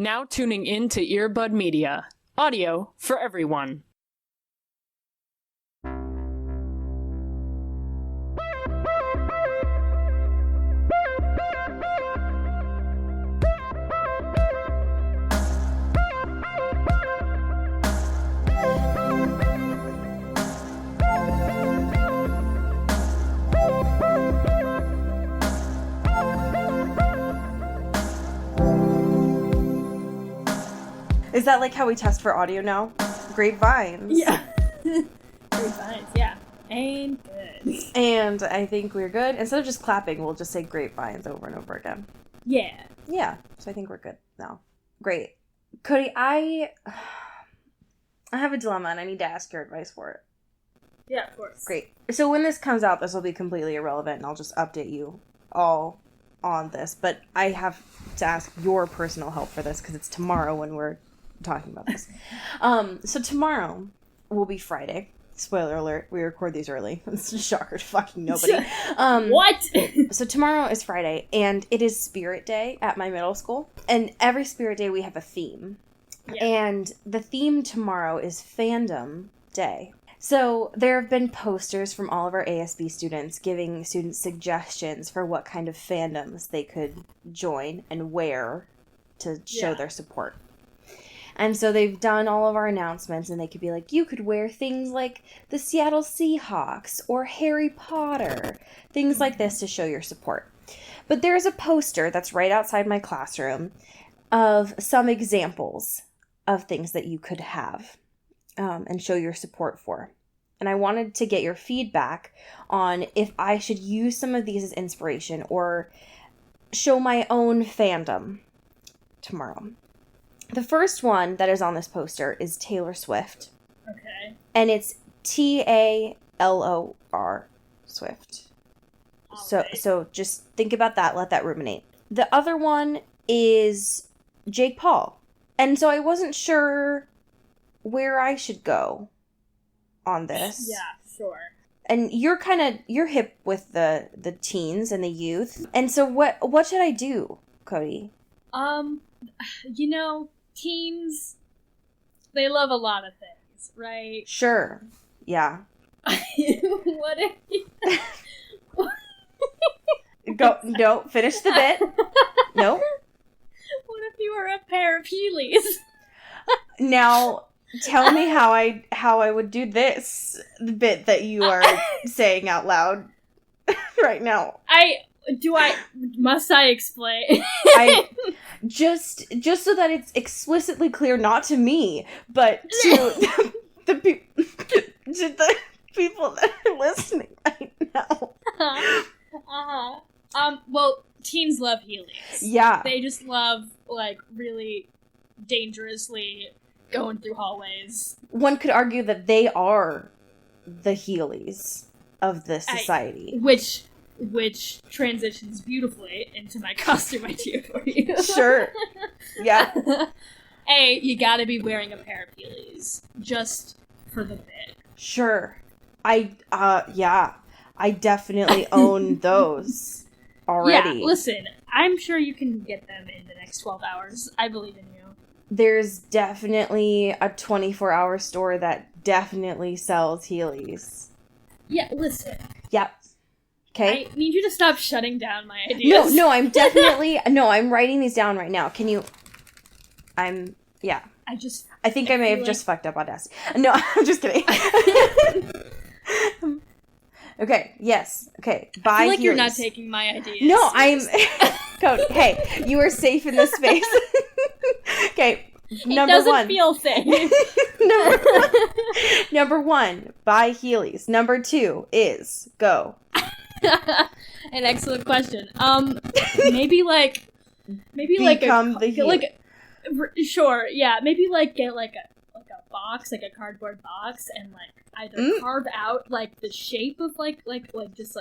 Now tuning in to Earbud Media. Audio for everyone. Is that like how we test for audio now? Grapevines. Yeah. Grapevines, yeah. Ain't good. And I think we're good. Instead of just clapping, we'll just say grapevines over and over again. Yeah. Yeah. So I think we're good now. Great. Cody, I have a dilemma and I need to ask your advice for it. Yeah, of course. Great. So when this comes out, this will be completely irrelevant and I'll just update you all on this. But I have to ask your personal help for this because it's tomorrow when we're talking about this. So tomorrow will be Friday. Spoiler alert, we record these early. It's a shocker to fucking nobody. What? So tomorrow is Friday, and it is Spirit Day at my middle school. And every Spirit Day we have a theme. Yeah. And the theme tomorrow is Fandom Day. So there have been posters from all of our ASB students giving students suggestions for what kind of fandoms they could join and wear to show their support. And so they've done all of our announcements, and they could be like, you could wear things like the Seattle Seahawks or Harry Potter, things like this to show your support. But there's a poster that's right outside my classroom of some examples of things that you could have and show your support for. And I wanted to get your feedback on if I should use some of these as inspiration or show my own fandom tomorrow. The first one that is on this poster is Taylor Swift. Okay. And it's Talor Swift. So just think about that. Let that ruminate. The other one is Jake Paul. And so I wasn't sure where I should go on this. Yeah, sure. And you're hip with the teens and the youth. And so what should I do, Cody? Teens, they love a lot of things, right? Sure. Yeah. What if No, finish the bit. No. What if you were a pair of Heelys? Now, tell me how I would do this bit that you are saying out loud right now. Must I explain? Just so that it's explicitly clear, not to me, but to the people that are listening right now. Well, teens love Heelys. Yeah. They just love, really dangerously going through hallways. One could argue that they are the Heelys of the society. Which transitions beautifully into my costume idea for you. Sure. Yeah. A, you gotta be wearing a pair of Heelys. Just for the bit. Sure. I definitely own those already. Yeah, listen, I'm sure you can get them in the next 12 hours. I believe in you. There's definitely a 24-hour store that definitely sells Heelys. Yeah, listen. Yep. Okay. I need you to stop shutting down my ideas. No, I'm writing these down right now. Can you? I think I may have just fucked up Audacity. No, I'm just kidding. Okay, yes. Okay, bye. I feel like you're not taking my ideas. No, I'm... Cody, hey, you are safe in this space. Okay, number one. It doesn't feel safe. Number one, buy Heelys. Number two is go. An excellent question. Maybe become the Heelys. Sure, yeah. Maybe get a box, a cardboard box, and either carve out the shape of just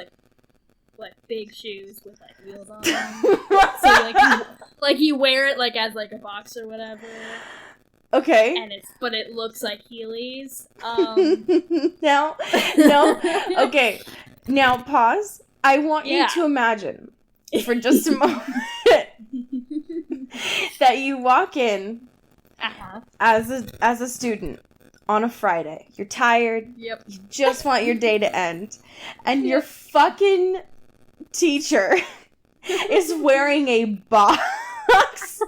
big shoes with wheels on them. So you wear it as a box or whatever. Okay. And it looks like Heelys. No. Okay. Now pause. I want you to imagine for just a moment that you walk in Uh-huh. as a student on a Friday. You're tired. Yep. You just want your day to end. And your Yep. fucking teacher is wearing a box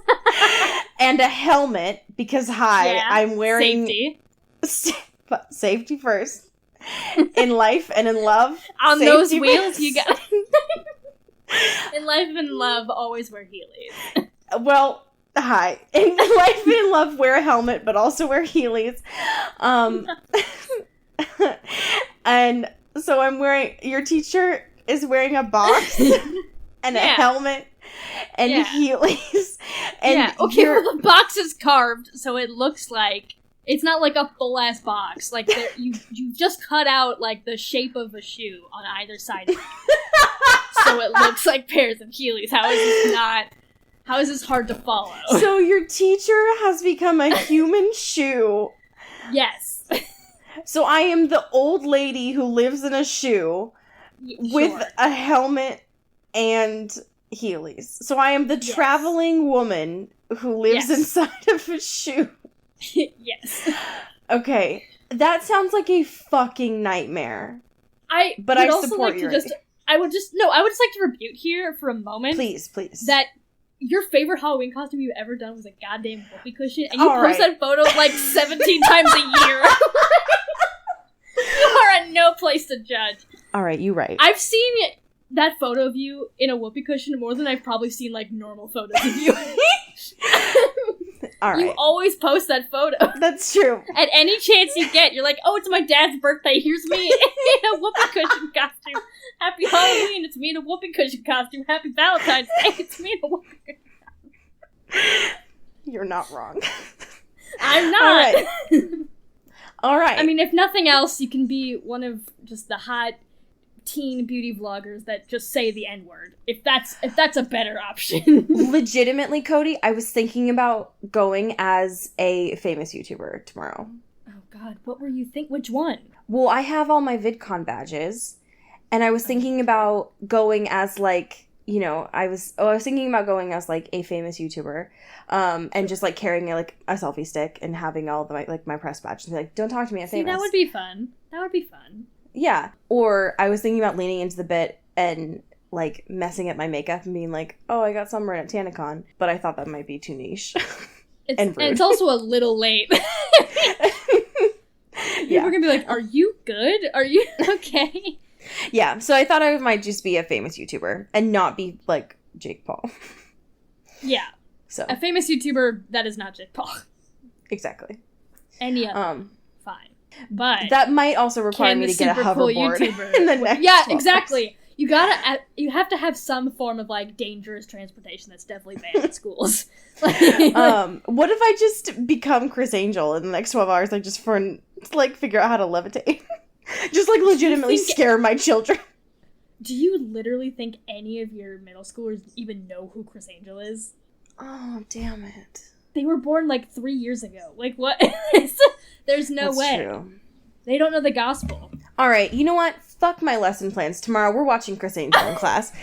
and a helmet because, Yeah. I'm wearing... Safety. Safety first. In life and in love. On those safety wheels, first. you got... In life and in love, always wear Heelys. Well, hi. In life and in love, wear a helmet, but also wear Heelys. And so I'm wearing... Your teacher is wearing a box and a Yeah. helmet and Yeah. Heelys. And yeah, okay, you're- well, the box is carved, so it looks like... It's not like a full-ass box. Like, you just cut out, like, the shape of a shoe on either side of it. So it looks like pairs of Heelys. How is this hard to follow? So your teacher has become a human shoe. Yes. So I am the old lady who lives in a shoe with Sure. a helmet and Heelys. So I am the Yes. traveling woman who lives Yes. inside of a shoe. Yes. Okay, that sounds like a fucking nightmare. But I would also support like your to just... I would just like to rebuke here for a moment Please. that your favorite Halloween costume you've ever done was a goddamn whoopee cushion, and you All post right. that photo like 17 times a year. You are at no place to judge. All right, you right. I've seen that photo of you in a whoopee cushion more than I've probably seen like normal photos of you. All right, You always post that photo. that's true. At any chance you get, you're like, oh, it's my dad's birthday. Here's me in a whoopee cushion costume. Happy Halloween. It's me in a whoopee cushion costume. Happy Valentine's Day. It's me in a whoopee cushion. You're not wrong. I'm not. All right. All right. I mean, if nothing else, you can be one of just the hot teen beauty vloggers that just say the N-word. If that's a better option. legitimately, Cody, I was thinking about going as a famous YouTuber tomorrow. Oh God, what were you think? Which one? Well, I have all my VidCon badges, and I was thinking about going as like, you know, I was thinking about going as like a famous YouTuber, and just like carrying like a selfie stick and having all the my press badge and be like, don't talk to me, I'm See, famous. that would be fun. That would be fun. Yeah. Or I was thinking about leaning into the bit and like messing up my makeup and being like, oh, I got sunburn at TanaCon, but I thought that might be too niche. And rude. And it's also a little late. People are gonna be like, "Are you good? Are you okay?" Yeah, so I thought I might just be a famous YouTuber and not be like Jake Paul. Yeah, So a famous YouTuber that is not Jake Paul. exactly. Any other, fine. But That might also require can me the to get a super cool hoverboard YouTuber? in the next Yeah, 12 exactly. You have to have some form of like dangerous transportation that's definitely banned in schools. months. What if I just become Chris Angel in the next 12 hours, like just for like figure out how to levitate? Just like legitimately think- scare my children. Do you literally think any of your middle schoolers even know who Chris Angel is? Oh, damn it. They were born like 3 years ago. Like what? There's no That's way. true. They don't know the gospel. All right, you know what? Fuck my lesson plans. Tomorrow we're watching Chris Angel in class.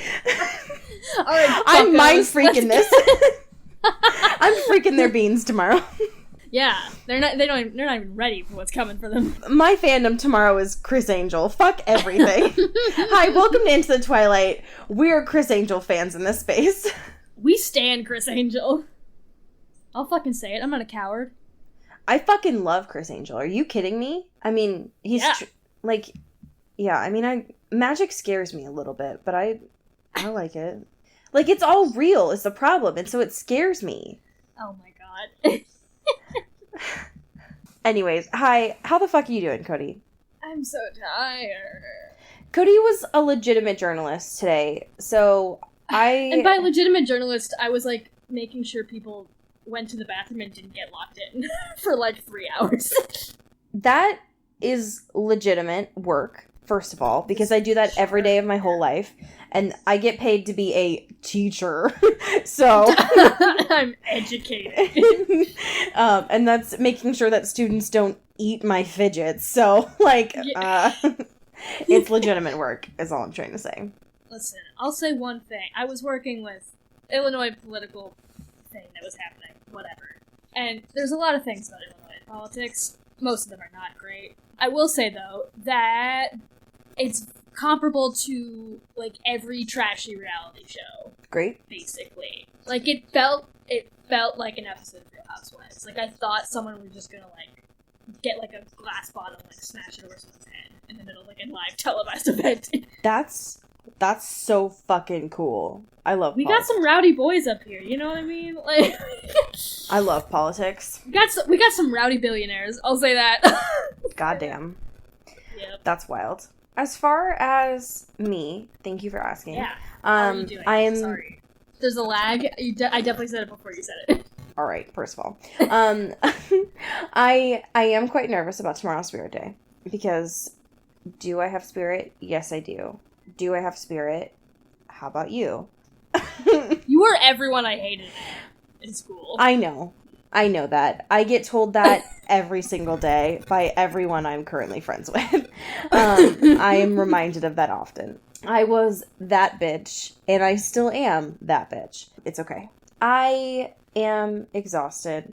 All right, I'm fuckos, mind let's freaking get- this. I'm freaking their beans tomorrow. Yeah, they're not even ready for what's coming for them. My fandom tomorrow is Chris Angel. Fuck everything. Hi, welcome to Into the Twilight. We're Chris Angel fans in this space. We stand Chris Angel. I'll fucking say it. I'm not a coward. I fucking love Chris Angel. Are you kidding me? I mean, he's Yeah. I mean, magic scares me a little bit, but I like it. Like, it's all real is the problem, and so it scares me. Oh my god. Anyways, hi, how the fuck are you doing, Cody? I'm so tired. Cody was a legitimate journalist today, so And by legitimate journalist, I was like making sure people went to the bathroom and didn't get locked in for like 3 hours. That is legitimate work, first of all, because I do that every day of my whole life, and I get paid to be a teacher, so... I'm educated. And that's making sure that students don't eat my fidgets, so, like, it's legitimate work, is all I'm trying to say. Listen, I'll say one thing. I was working with Illinois political thing that was happening, whatever. And there's a lot of things about Illinois politics. Most of them are not great. I will say, though, that it's comparable to, like, every trashy reality show. Great. Basically. Like, it felt like an episode of Real Housewives. Like, I thought someone was just gonna, like, get, like, a glass bottle and, like, smash it over someone's head in the middle of, like, a live televised event. That's so fucking cool. I love We politics. got some rowdy boys up here, you know what I mean? Like, I love politics. we got some rowdy billionaires, I'll say that. Goddamn. Yep. That's wild. As far as me, thank you for asking. Yeah. How are you doing? I am Sorry. There's a lag. I definitely said it before you said it. all right. First of all, I am quite nervous about tomorrow's Spirit Day because do I have spirit? Yes, I do. Do I have spirit? How about you? You were everyone I hated in school. I know that. I get told that every single day by everyone I'm currently friends with. I am reminded of that often. I was that bitch, and I still am that bitch. It's okay. I am exhausted,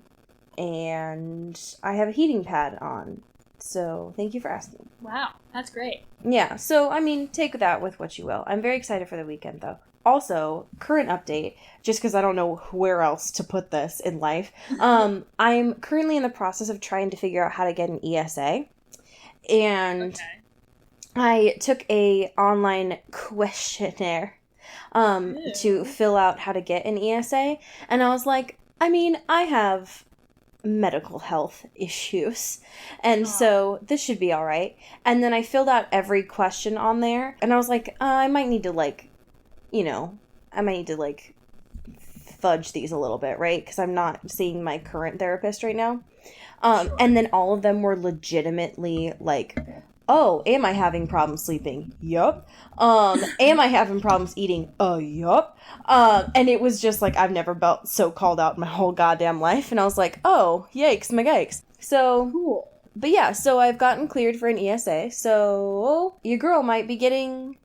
and I have a heating pad on. So, thank you for asking. Wow, that's great. Yeah, so, I mean, take that with what you will. I'm very excited for the weekend, though. Also, current update, just because I don't know where else to put this in life. I'm currently in the process of trying to figure out how to get an ESA. And Okay. I took a online questionnaire to fill out how to get an ESA. And I was like, I mean, I have medical health issues. And so this should be all right. And then I filled out every question on there. And I was like, I might need to, like, fudge these a little bit, right? Because I'm not seeing my current therapist right now. Sure. And then all of them were legitimately like, oh, am I having problems sleeping? Yup. Am I having problems eating? Yup. And it was just like, I've never felt so called out in my whole goddamn life. And I was like, oh, yikes, my yikes. So, Cool. but yeah, so I've gotten cleared for an ESA. So your girl might be getting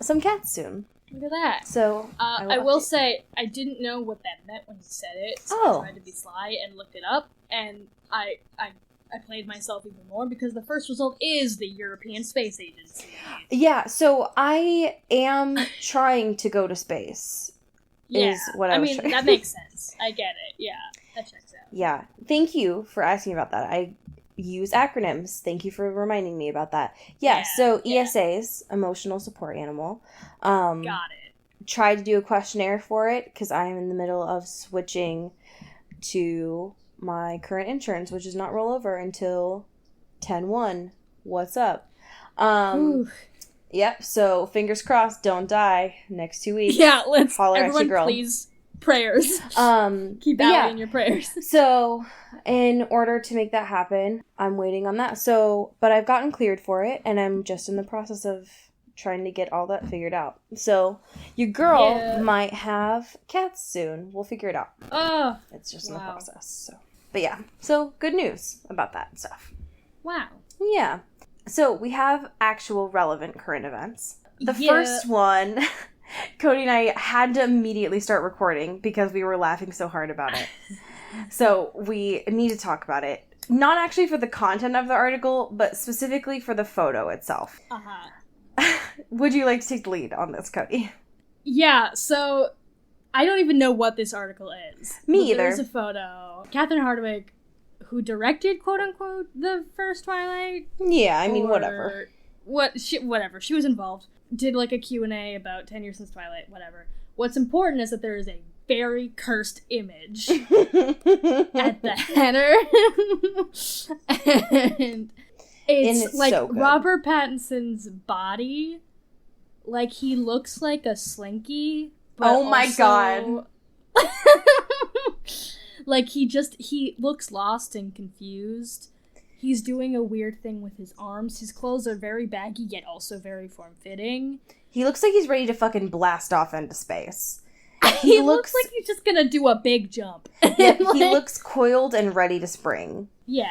some cats soon. Look at that. So I will update. say, I didn't know what that meant when he said it, so Oh. I tried to be sly and looked it up, and I played myself even more because the first result is the European Space Agency. Yeah, so I am trying to go to space. Yeah, Is what I was mean, trying- that makes sense. I get it. Yeah, that checks out. Yeah, thank you for asking about that. I use acronyms. Thank you for reminding me about that. Yeah, Yeah, so yeah. ESA's emotional support animal. Got it. Tried to do a questionnaire for it because I am in the middle of switching to my current insurance, which does not roll over until 10/1. What's up? Ooh. Yep, so fingers crossed, don't die next 2 weeks. Yeah, let's Holler at your everyone girl. please prayers. Keep But Allie yeah. in your prayers. So, in order to make that happen, I'm waiting on that. So, but I've gotten cleared for it, and I'm just in the process of trying to get all that figured out. So, your girl Yeah. might have cats soon. We'll figure it out. Oh, It's just in the Wow. process. So, but yeah, so good news about that stuff. wow. Yeah. So, we have actual relevant current events. The Yeah. first one, Cody and I had to immediately start recording because we were laughing so hard about it. So we need to talk about it. Not actually for the content of the article, but specifically for the photo itself. Uh-huh. Would you like to take the lead on this, Cody? Yeah, so I don't even know what this article is. Me But either. There's a photo. Catherine Hardwicke, who directed, quote unquote, the first Twilight. Yeah, I mean, or whatever. Whatever. She was involved. Did like a Q&A about 10 years since Twilight, whatever. What's important is that there is a very cursed image at the header. And it's it's like so good. Robert Pattinson's body. Like he looks like a Slinky. But Oh my also- God. like he looks lost and confused. He's doing a weird thing with his arms. His clothes are very baggy, yet also very form-fitting. He looks like he's ready to fucking blast off into space. He looks like he's just gonna do a big jump. Yeah, Like- he looks coiled and ready to spring. Yeah.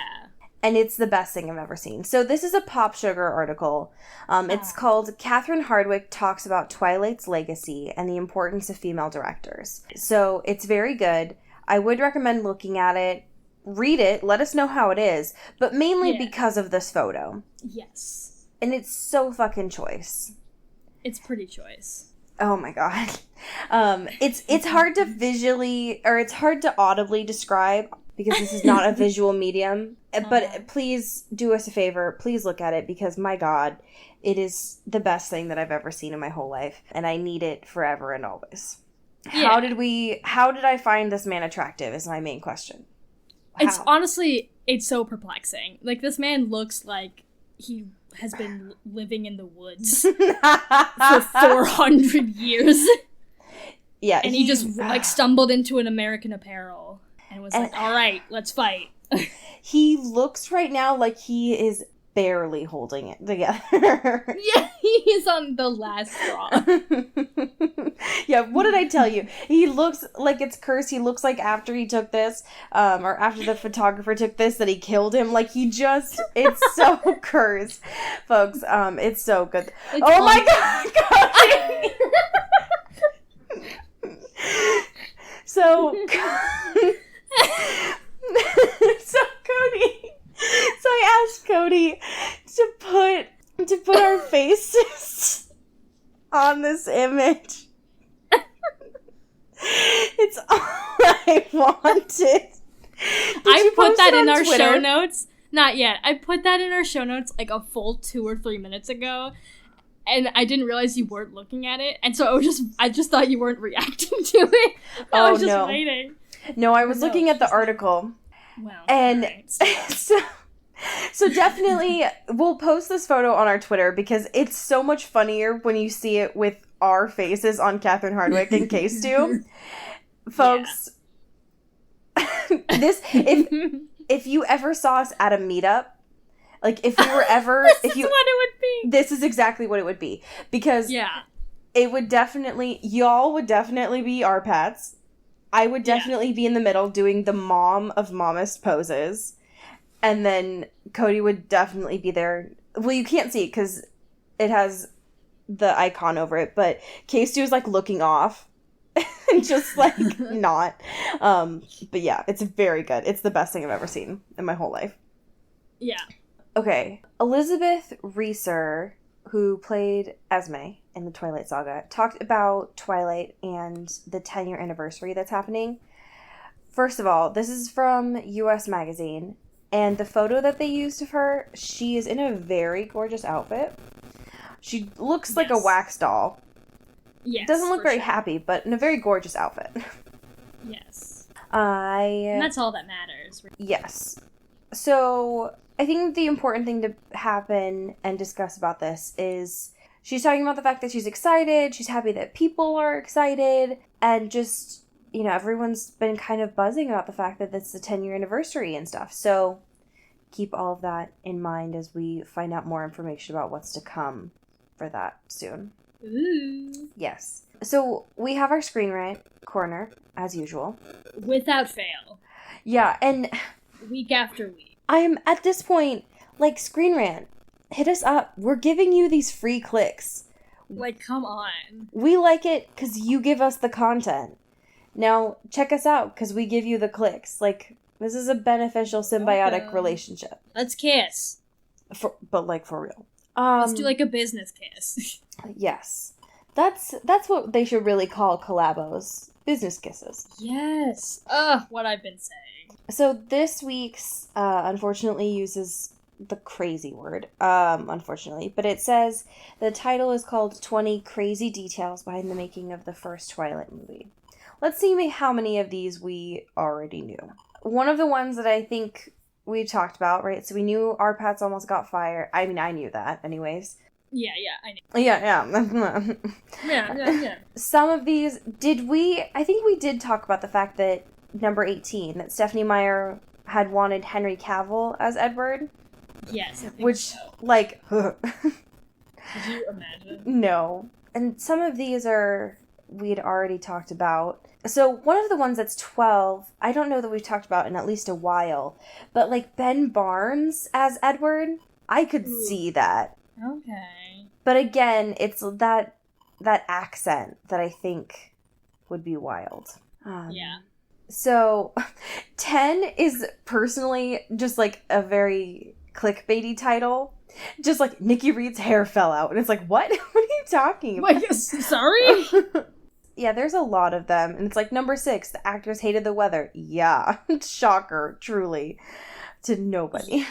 And it's the best thing I've ever seen. So this is a Pop Sugar article. It's called Catherine Hardwicke Talks About Twilight's Legacy and the Importance of Female Directors. So it's very good. I would recommend looking at it. Read it. Let us know how it is. But mainly Yeah. because of this photo. Yes. And it's so fucking choice. It's pretty choice. Oh my god. It's hard to visually, or it's hard to audibly describe because this is not a visual medium. But please do us a favor. Please look at it because, my god, it is the best thing that I've ever seen in my whole life. And I need it forever and always. Yeah. How did I find this man attractive is my main question. It's How? honestly, it's so perplexing. Like, this man looks like he has been living in the woods for 400 years. Yeah. And he just, like, stumbled into an American Apparel and was like, all right, let's fight. He looks right now like he is barely holding it together. Yeah, he is on the last straw. Yeah, what did I tell you? He looks like it's cursed. He looks like after he took this, or after the photographer took this, that he killed him. Like, it's so cursed. Folks, it's so good. It's oh my god! So, Cody. So I asked Cody to put our faces on this image. It's all I wanted. I put that in our Twitter? show notes. Not yet. I put that in our show notes like a full 2 or 3 minutes ago. And I didn't realize you weren't looking at it. And so I just thought you weren't reacting to it. I was just waiting. No, I was looking at the article. Well, And right. so definitely we'll post this photo on our Twitter because it's so much funnier when you see it with our faces on Catherine Hardwicke and Case 2. Folks, if you ever saw us at a meetup, like if we were ever This is what it would be. this is exactly what it would be. Because it would definitely, y'all would definitely be our pets. I would definitely be in the middle doing the mom of mommist poses. And then Cody would definitely be there. Well, you can't see it because it has the icon over it. But Case 2 is like looking off. And just like not. But yeah, it's very good. It's the best thing I've ever seen in my whole life. Yeah. Okay. Elizabeth Reeser, who played Esme in the Twilight Saga, talked about Twilight and the 10-year anniversary that's happening. First of all, this is from US Magazine, and the photo that they used of her, she is in a very gorgeous outfit. She looks like a wax doll. Yes. Doesn't look very sure. happy, but in a very gorgeous outfit. Yes. And that's all that matters. Yes. So, I think the important thing to happen and discuss about this is she's talking about the fact that she's excited, she's happy that people are excited, and just, you know, everyone's been kind of buzzing about the fact that it's the 10-year anniversary and stuff. So, keep all of that in mind as we find out more information about what's to come for that soon. Ooh. Yes. So, we have our Screen Rant corner, as usual. Without fail. Yeah, and Week after week. I am at this point, like, Screen Rant, hit us up. We're giving you these free clicks. Like, come on. We like it because you give us the content. Now, check us out because we give you the clicks. Like, this is a beneficial symbiotic relationship. Let's kiss. But, like, for real. Let's do, like, a business kiss. Yes. That's what they should really call collabos. Business kisses. Yes. Ugh, what I've been saying. So this week's, unfortunately, uses the crazy word, unfortunately. But it says the title is called 20 Crazy Details Behind the Making of the First Twilight Movie. Let's see how many of these we already knew. One of the ones that I think we talked about, right? So we knew our pets almost got fired. I mean, I knew that anyways. Yeah, I know. Yeah. Yeah. Some of these, I think we did talk about the fact that number 18, that Stephenie Meyer had wanted Henry Cavill as Edward. Yes, I think Which, so. like, Could you imagine? no. And some of these we'd already talked about. So one of the ones that's 12, I don't know that we've talked about in at least a while, but like Ben Barnes as Edward, I could see that. Okay. But again, it's that accent that I think would be wild. Yeah. So 10 is personally just like a very clickbaity title. Just like Nikki Reed's hair fell out. And it's like, what? What are you talking about? Like, sorry? Yeah, there's a lot of them. And it's like number 6, the actors hated the weather. Yeah. Shocker, truly. To nobody.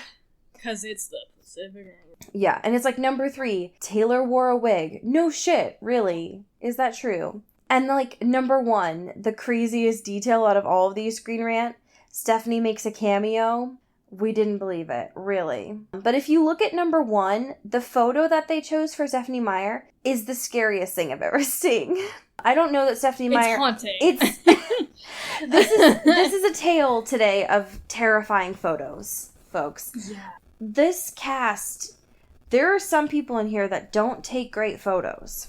Because it's the Pacific. Yeah, and it's like number 3, Taylor wore a wig. No shit, really. Is that true? And like number 1, the craziest detail out of all of these, Screen Rant, Stephanie makes a cameo. We didn't believe it, really. But if you look at number 1, the photo that they chose for Stephanie Meyer is the scariest thing I've ever seen. I don't know that Stephanie Meyer... It's haunting. This is a tale today of terrifying photos, folks. Yeah. This cast, there are some people in here that don't take great photos.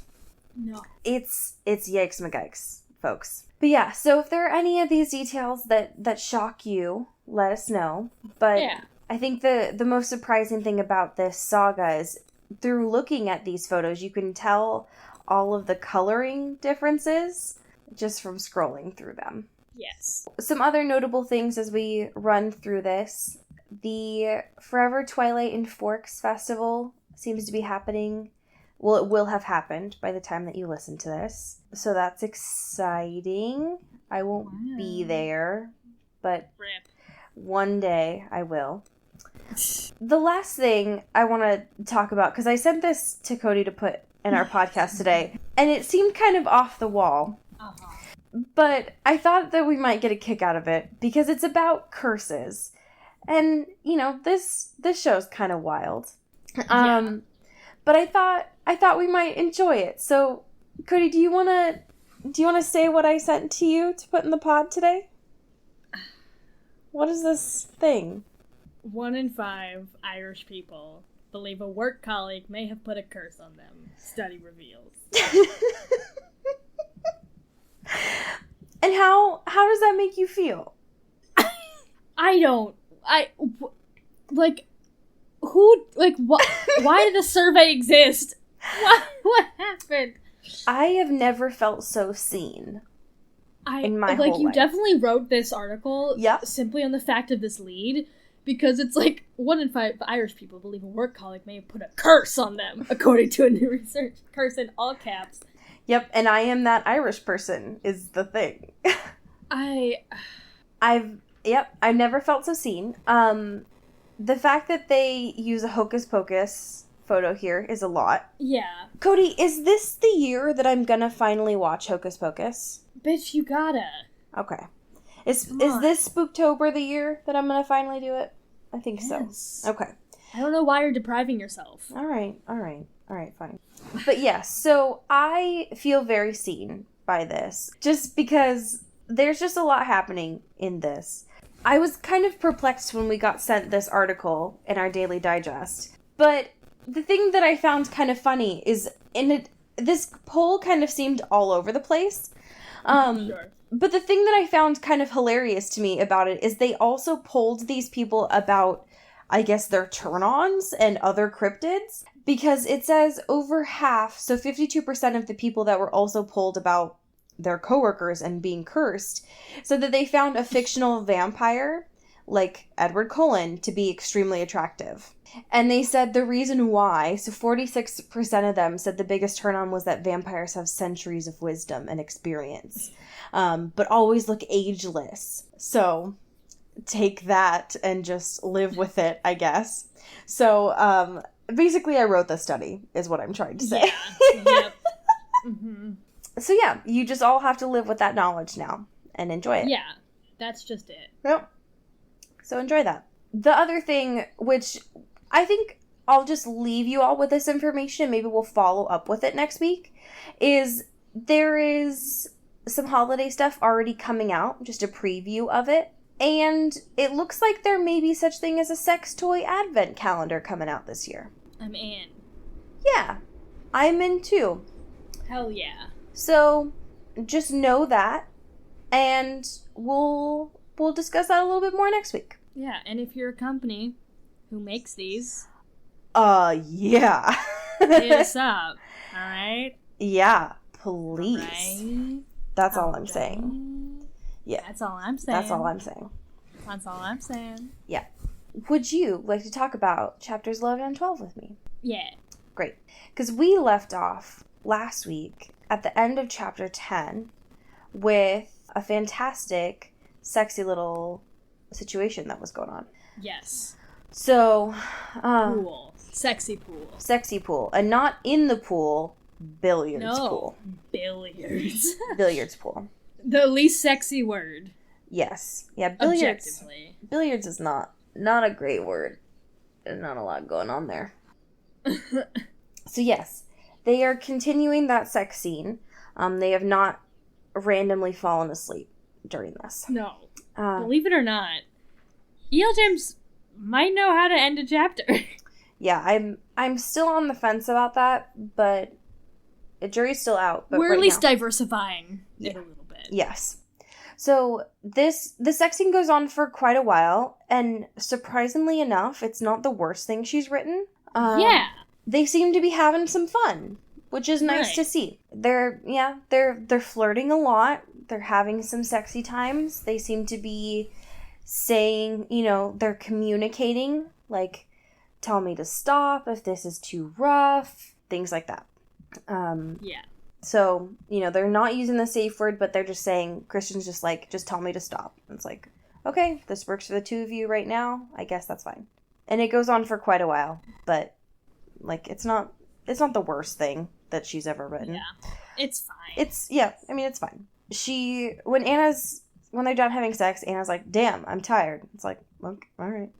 No. It's yikes McGikes, folks. But yeah, so if there are any of these details that shock you, let us know. But Yeah. I think the most surprising thing about this saga is through looking at these photos, you can tell all of the coloring differences just from scrolling through them. Yes. Some other notable things as we run through this. The Forever Twilight and Forks Festival seems to be happening. Well, it will have happened by the time that you listen to this. So that's exciting. I won't be there, but Rip. one day I will. The last thing I want to talk about, because I sent this to Cody to put in our podcast today, and it seemed kind of off the wall. Uh-huh. But I thought that we might get a kick out of it because it's about curses. And, you know, this show's kind of wild. Yeah. But I thought we might enjoy it. So, Cody, do you want to say what I sent to you to put in the pod today? What is this thing? 1 in 5 Irish people believe a work colleague may have put a curse on them. Study reveals. And how does that make you feel? Why did the survey exist? What happened? I have never felt so seen in my whole you life. definitely wrote this article Yep. simply on the fact of this lead, because it's like 1 in 5 Irish people believe a work colleague may have put a curse on them, according to a new research. Curse in all caps. Yep, and I am that Irish person is the thing. I've never felt so seen. The fact that they use a Hocus Pocus photo here is a lot. Yeah. Cody, is this the year that I'm gonna finally watch Hocus Pocus? Bitch, you gotta. Okay. Is Come is on. this Spooktober the year that I'm gonna finally do it? I think Yes. so. Okay. I don't know why you're depriving yourself. All right, fine. But yeah, so I feel very seen by this. Just because there's just a lot happening in this. I was kind of perplexed when we got sent this article in our Daily Digest. But the thing that I found kind of funny is this poll kind of seemed all over the place. Sure. But the thing that I found kind of hilarious to me about it is they also polled these people about, I guess, their turn-ons and other cryptids. Because it says over half, so 52% of the people that were also polled about their coworkers and being cursed, so that they found a fictional vampire, like Edward Cullen, to be extremely attractive. And they said the reason why, so 46% of them said the biggest turn-on was that vampires have centuries of wisdom and experience, but always look ageless. So take that and just live with it, I guess. So, basically I wrote the study, is what I'm trying to say. Yeah. Yep. Mm-hmm. So yeah, you just all have to live with that knowledge now and enjoy it. Yeah, that's just it. Yep. So enjoy that. The other thing, which I think I'll just leave you all with this information, maybe we'll follow up with it next week, is there is some holiday stuff already coming out, just a preview of it. And it looks like there may be such thing as a sex toy advent calendar coming out this year. I'm in. Yeah, I'm in too. Hell yeah. So just know that, and we'll discuss that a little bit more next week. Yeah, and if you're a company who makes these, Yeah. hit us up, alright? Yeah, please. Alright? That's all I'm saying. Yeah. That's all I'm saying. That's all I'm saying. That's all I'm saying. Yeah. Would you like to talk about chapters 11 and 12 with me? Yeah. Great. Because we left off last week at the end of chapter 10 with a fantastic, sexy little situation that was going on. Yes. So, Pool. Sexy pool. Sexy pool. And not in the pool, billiards No. pool. Billiards. Billiards pool. The least sexy word. Yes. Yeah, billiards. Objectively. Billiards is not a great word. There's not a lot going on there. So yes, they are continuing that sex scene. They have not randomly fallen asleep during this. No. Believe it or not, E.L. James might know how to end a chapter. Yeah, I'm still on the fence about that, but the jury's still out. But We're right at least now, diversifying it a little bit. yes. So the sex scene goes on for quite a while, and surprisingly enough, it's not the worst thing she's written. Yeah. They seem to be having some fun, which is nice Right. to see. They're flirting a lot. They're having some sexy times. They seem to be saying, they're communicating, like, tell me to stop if this is too rough, things like that. Yeah. So, they're not using the safe word, but they're just saying, Christian's just like, just tell me to stop. It's like, okay, if this works for the two of you right now, I guess that's fine. And it goes on for quite a while, but, like, it's not the worst thing that she's ever written. Yeah. It's fine. It's fine. When they're done having sex, Anna's like, damn, I'm tired. It's like, okay, all right.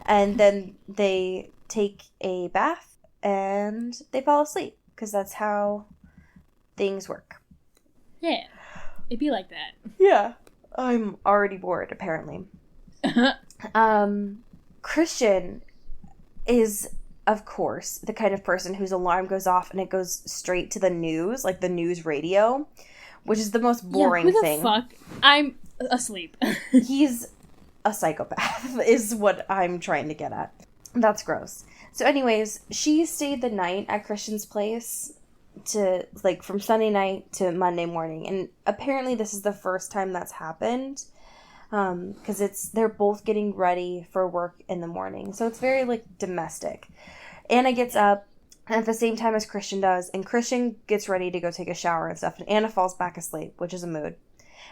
And then they take a bath and they fall asleep because that's how things work. Yeah. It'd be like that. Yeah. I'm already bored, apparently. Christian is, of course, the kind of person whose alarm goes off and it goes straight to the news, like the news radio, which is the most boring thing. Who the fuck? I'm asleep. He's a psychopath, is what I'm trying to get at. That's gross. So anyways, she stayed the night at Christian's place from Sunday night to Monday morning. And apparently this is the first time that's happened. Because they're both getting ready for work in the morning. So it's very, domestic. Anna gets up at the same time as Christian does, and Christian gets ready to go take a shower and stuff, and Anna falls back asleep, which is a mood.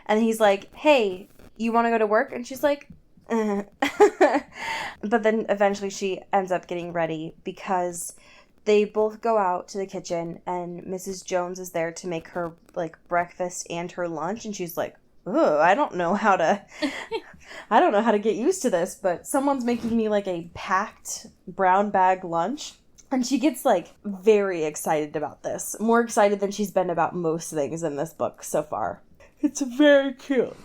And he's like, hey, you want to go to work? And she's like, But then eventually she ends up getting ready because they both go out to the kitchen, and Mrs. Jones is there to make her, breakfast and her lunch, and she's like, oh, I don't know how to get used to this, but someone's making me a packed brown bag lunch. And she gets very excited about this. More excited than she's been about most things in this book so far. It's very cute.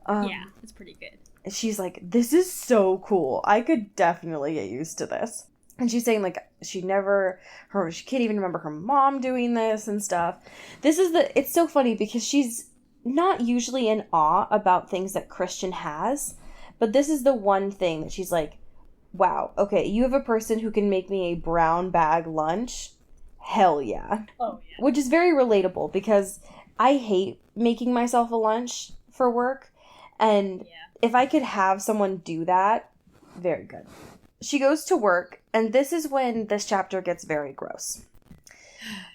Yeah, it's pretty good. She's like, this is so cool. I could definitely get used to this. And she's saying she can't even remember her mom doing this and stuff. It's so funny because she's not usually in awe about things that Christian has, but this is the one thing that she's like, wow, okay, you have a person who can make me a brown bag lunch? Hell yeah. Oh, yeah. Which is very relatable because I hate making myself a lunch for work, and if I could have someone do that, very good. She goes to work, and this is when this chapter gets very gross.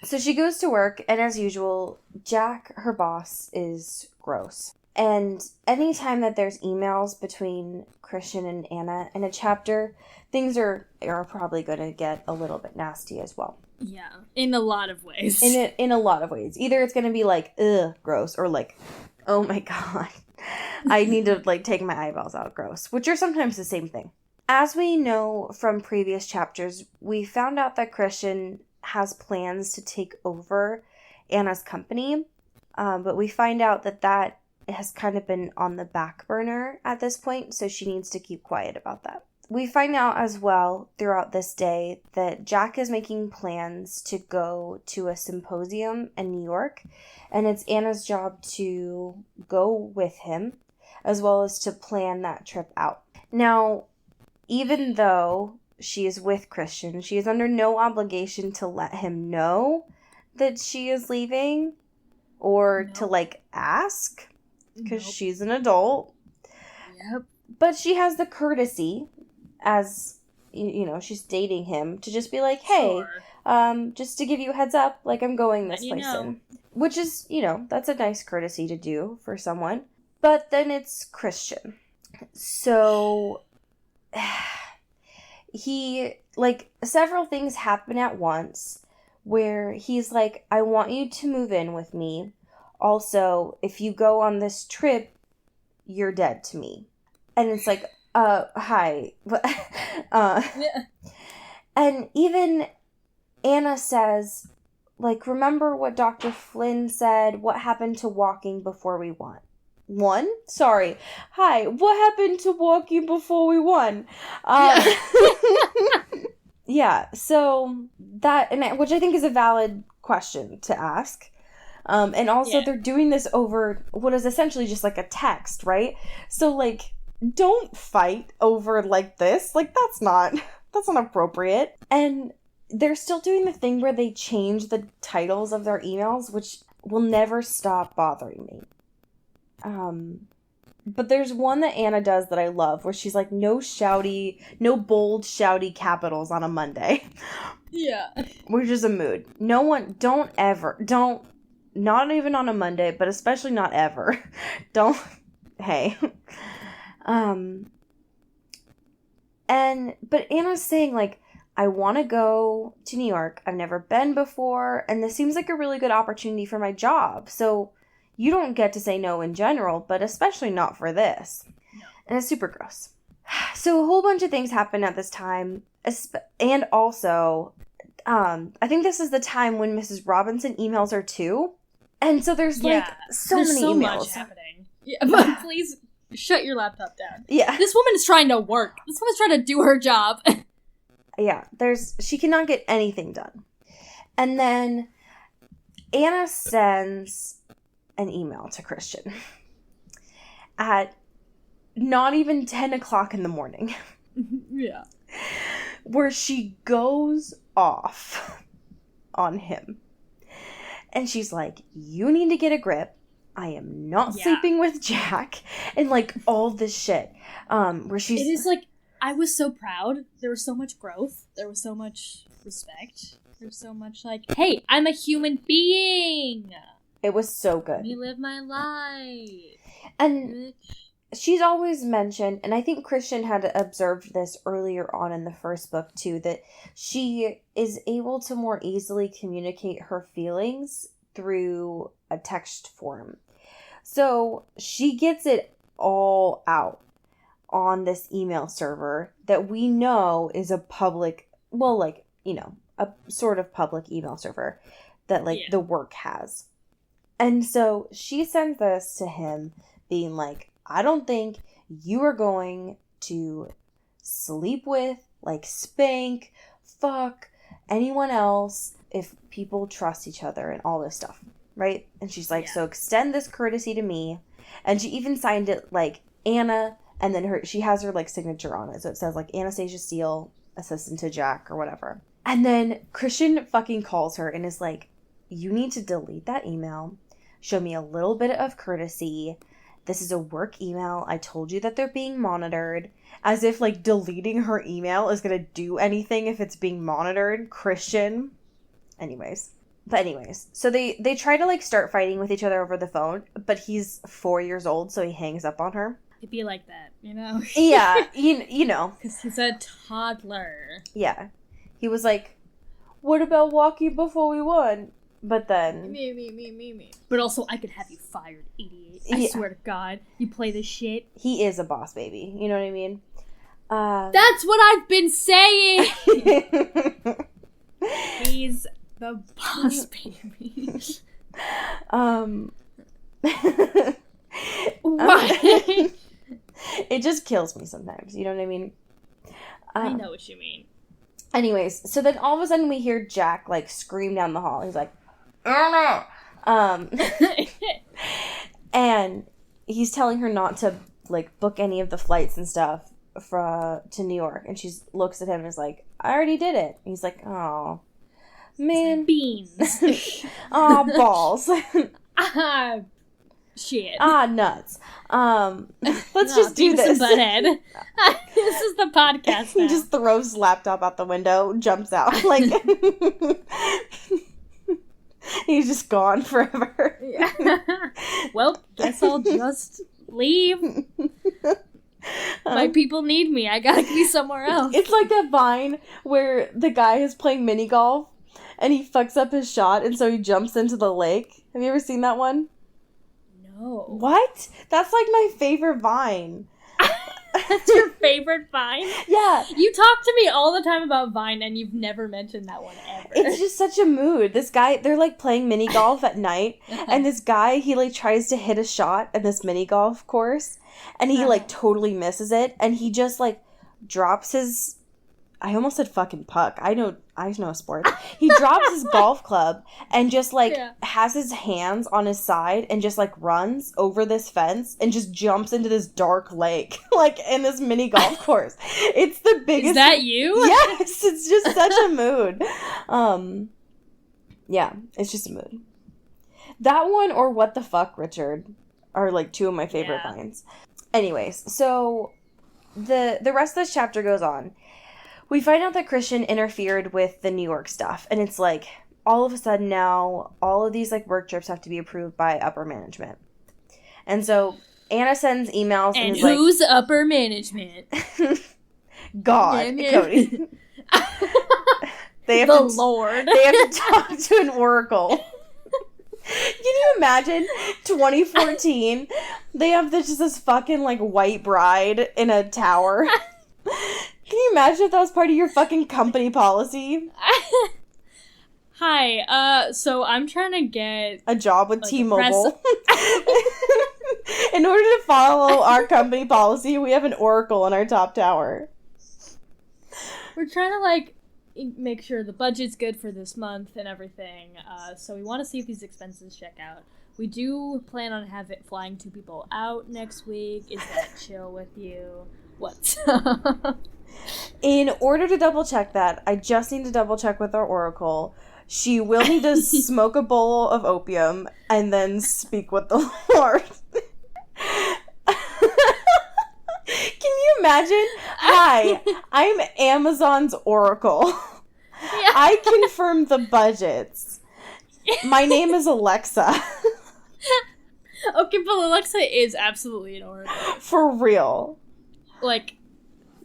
So she goes to work, and as usual, Jack, her boss, is gross. And anytime that there's emails between Christian and Anna in a chapter, things are probably going to get a little bit nasty as well. Yeah, in a lot of ways. In a lot of ways. Either it's going to be ugh, gross, or oh my god, I need to take my eyeballs out, gross, which are sometimes the same thing. As we know from previous chapters, we found out that Christian has plans to take over Anna's company, but we find out that has kind of been on the back burner at this point, so she needs to keep quiet about that. We find out as well throughout this day that Jack is making plans to go to a symposium in New York, and it's Anna's job to go with him, as well as to plan that trip out. Now, even though she is with Christian, she is under no obligation to let him know that she is leaving or to ask. because Nope. she's an adult. Yep. But she has the courtesy, as she's dating him, to just be like, hey, Sure. just to give you a heads up, like, I'm going this Let you place know. in. Which is, that's a nice courtesy to do for someone. But then it's Christian. So he, like, several things happen at once where he's like, I want you to move in with me. Also, if you go on this trip, you're dead to me. And it's like, hi. Yeah. And even Anna says, like, remember what Dr. Flynn said? What happened to walking before we won? Sorry. Hi, what happened to walking before we won? Yeah, so that, which I think is a valid question to ask. And also Yeah. they're doing this over what is essentially just like a text, right? So, like, don't fight over like this. Like, that's not appropriate. And they're still doing the thing where they change the titles of their emails, which will never stop bothering me. But there's one that Anna does that I love, where she's like, no bold, shouty capitals on a Monday. Yeah. Which is a mood. Not even on a Monday, but especially not ever. Hey. But Anna's saying, like, I want to go to New York. I've never been before, and this seems like a really good opportunity for my job. So you don't get to say no in general, but especially not for this. No. And it's super gross. So a whole bunch of things happen at this time. And also, I think this is the time when Mrs. Robinson emails her too. And so there's Yeah. so many emails. Much happening. Yeah, but please shut your laptop down. Yeah. This woman is trying to work. This woman's trying to do her job. Yeah, she cannot get anything done. And then Anna sends an email to Christian at not even 10 o'clock in the morning. Yeah. Where she goes off on him. And she's like, you need to get a grip. I am not sleeping with Jack. And, like, all this shit. Where she's... It is like, I was so proud. There was so much growth. There was so much respect. There's so much, like, hey, I'm a human being. It was so good. Let me live my life. And she's always mentioned, and I think Christian had observed this earlier on in the first book too, that she is able to more easily communicate her feelings through a text form. So she gets it all out on this email server that we know is a public, a sort of public email server that, like, the work has. And so she sends this to him being like, I don't think you are going to sleep with, like, spank, fuck anyone else if people trust each other and all this stuff, right? And she's like, so extend this courtesy to me. And she even signed it, like, Anna, and then she has her, like, signature on it. So it says, like, Anastasia Steele, assistant to Jack, or whatever. And then Christian fucking calls her and is like, you need to delete that email. Show me a little bit of courtesy. This is a work email. I told you that they're being monitored. As if, like, deleting her email is going to do anything if it's being monitored. Christian. Anyways. So they try to, like, start fighting with each other over the phone. But he's 4 years old, so he hangs up on her. It'd be like that, you know? Yeah, you know. Because he's a toddler. Yeah. He was like, what about walking before we won? But then... Me. But also, I could have you fired, idiot. I swear to God. You play this shit. He is a boss baby. You know what I mean? That's what I've been saying! He's the boss baby. What? It just kills me sometimes. You know what I mean? I know what you mean. Anyways, so then all of a sudden we hear Jack, like, scream down the hall. He's like, Anna! And he's telling her not to, like, book any of the flights and stuff to New York. And she looks at him and is like, I already did it. And he's like, oh, man. Beans. Aw, balls. Shit. Nuts. Let's just do Beavis this. and Butthead. This is the podcast now. He just throws his laptop out the window, jumps out, like he's just gone forever. Yeah. Well, guess I'll just leave. My people need me. I gotta be somewhere else. It's like that Vine where the guy is playing mini golf and he fucks up his shot and so he jumps into the lake. Have you ever seen that one? No. What? That's like my favorite Vine. That's your favorite Vine? Yeah. You talk to me all the time about Vine and you've never mentioned that one ever. It's just such a mood. This guy, they're like playing mini golf at night and this guy, he like tries to hit a shot at this mini golf course and he like totally misses it and he just like drops his, I almost said fucking puck. I know sports. He drops his golf club and just like has his hands on his side and just like runs over this fence and just jumps into this dark lake like in this mini golf course. It's the biggest. Is that you? Yes, it's just such a mood. Yeah, it's just a mood. That one or What the Fuck, Richard are like two of my favorite Vines. Anyways, so the rest of this chapter goes on. We find out that Christian interfered with the New York stuff, and it's like, all of a sudden now, all of these like work trips have to be approved by upper management. And so Anna sends emails and is who's upper management? God, Cody. They have the Lord. They have to talk to an oracle. Can you imagine 2014? They have this fucking like white bride in a tower. Can you imagine if that was part of your fucking company policy? Hi, so I'm trying to get a job with like, T-Mobile. In order to follow our company policy, we have an oracle in our top tower. We're trying to like make sure the budget's good for this month and everything. So we want to see if these expenses check out. We do plan on flying 2 people out next week. Is that chill with you? What? In order to double check that, I just need to double check with our oracle. She will need to smoke a bowl of opium and then speak with the Lord. Can you imagine? Hi, I'm Amazon's oracle. Yeah. I confirm the budgets. My name is Alexa. Okay, but Alexa is absolutely an oracle. For real. Like,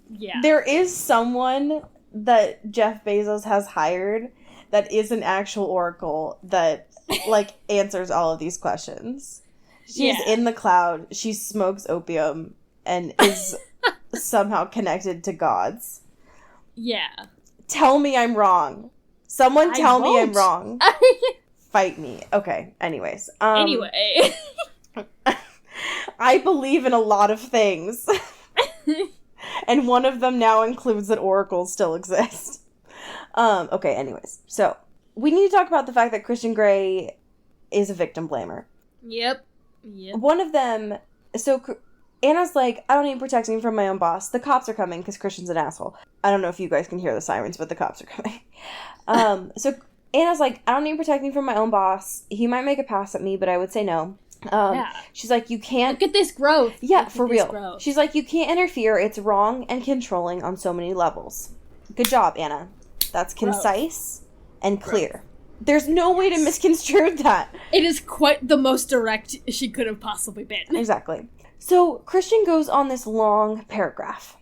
yeah. There is someone that Jeff Bezos has hired that is an actual oracle that, like, answers all of these questions. She's in the cloud, she smokes opium, and is somehow connected to gods. Yeah. Tell me I'm wrong. Someone tell me I'm wrong. Fight me. Okay, anyways. Anyway. I believe in a lot of things. And one of them now includes that oracles still exist. Okay, anyways. So, we need to talk about the fact that Christian Grey is a victim blamer. Yep. One of them... So, Anna's like, I don't need protection from my own boss. The cops are coming because Christian's an asshole. I don't know if you guys can hear the sirens, but the cops are coming. So, Anna's like, I don't need protecting from my own boss. He might make a pass at me, but I would say no. She's like, you can't... Look at this growth. Yeah, for real. She's like, you can't interfere. It's wrong and controlling on so many levels. Good job, Anna. That's concise and clear. There's no way to misconstrue that. It is quite the most direct she could have possibly been. Exactly. So, Christian goes on this long paragraph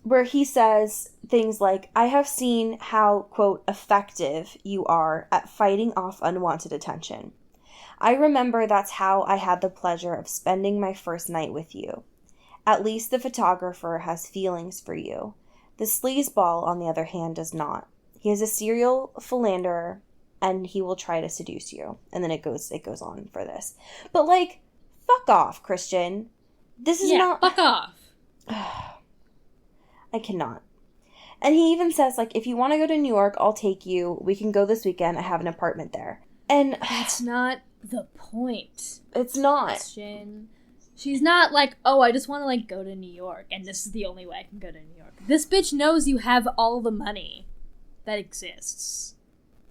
where he says things like, I have seen how, quote, effective you are at fighting off unwanted attention. I remember that's how I had the pleasure of spending my first night with you. At least the photographer has feelings for you. The sleazeball, on the other hand, does not. He is a serial philanderer, and he will try to seduce you. And then it goes on for this. But, like, fuck off, Christian. This is not... fuck off. I cannot. And he even says, like, if you want to go to New York, I'll take you. We can go this weekend. I have an apartment there. And... That's not the point. It's not. Christian. She's not like, oh, I just want to, like, go to New York, and this is the only way I can go to New York. This bitch knows you have all the money that exists.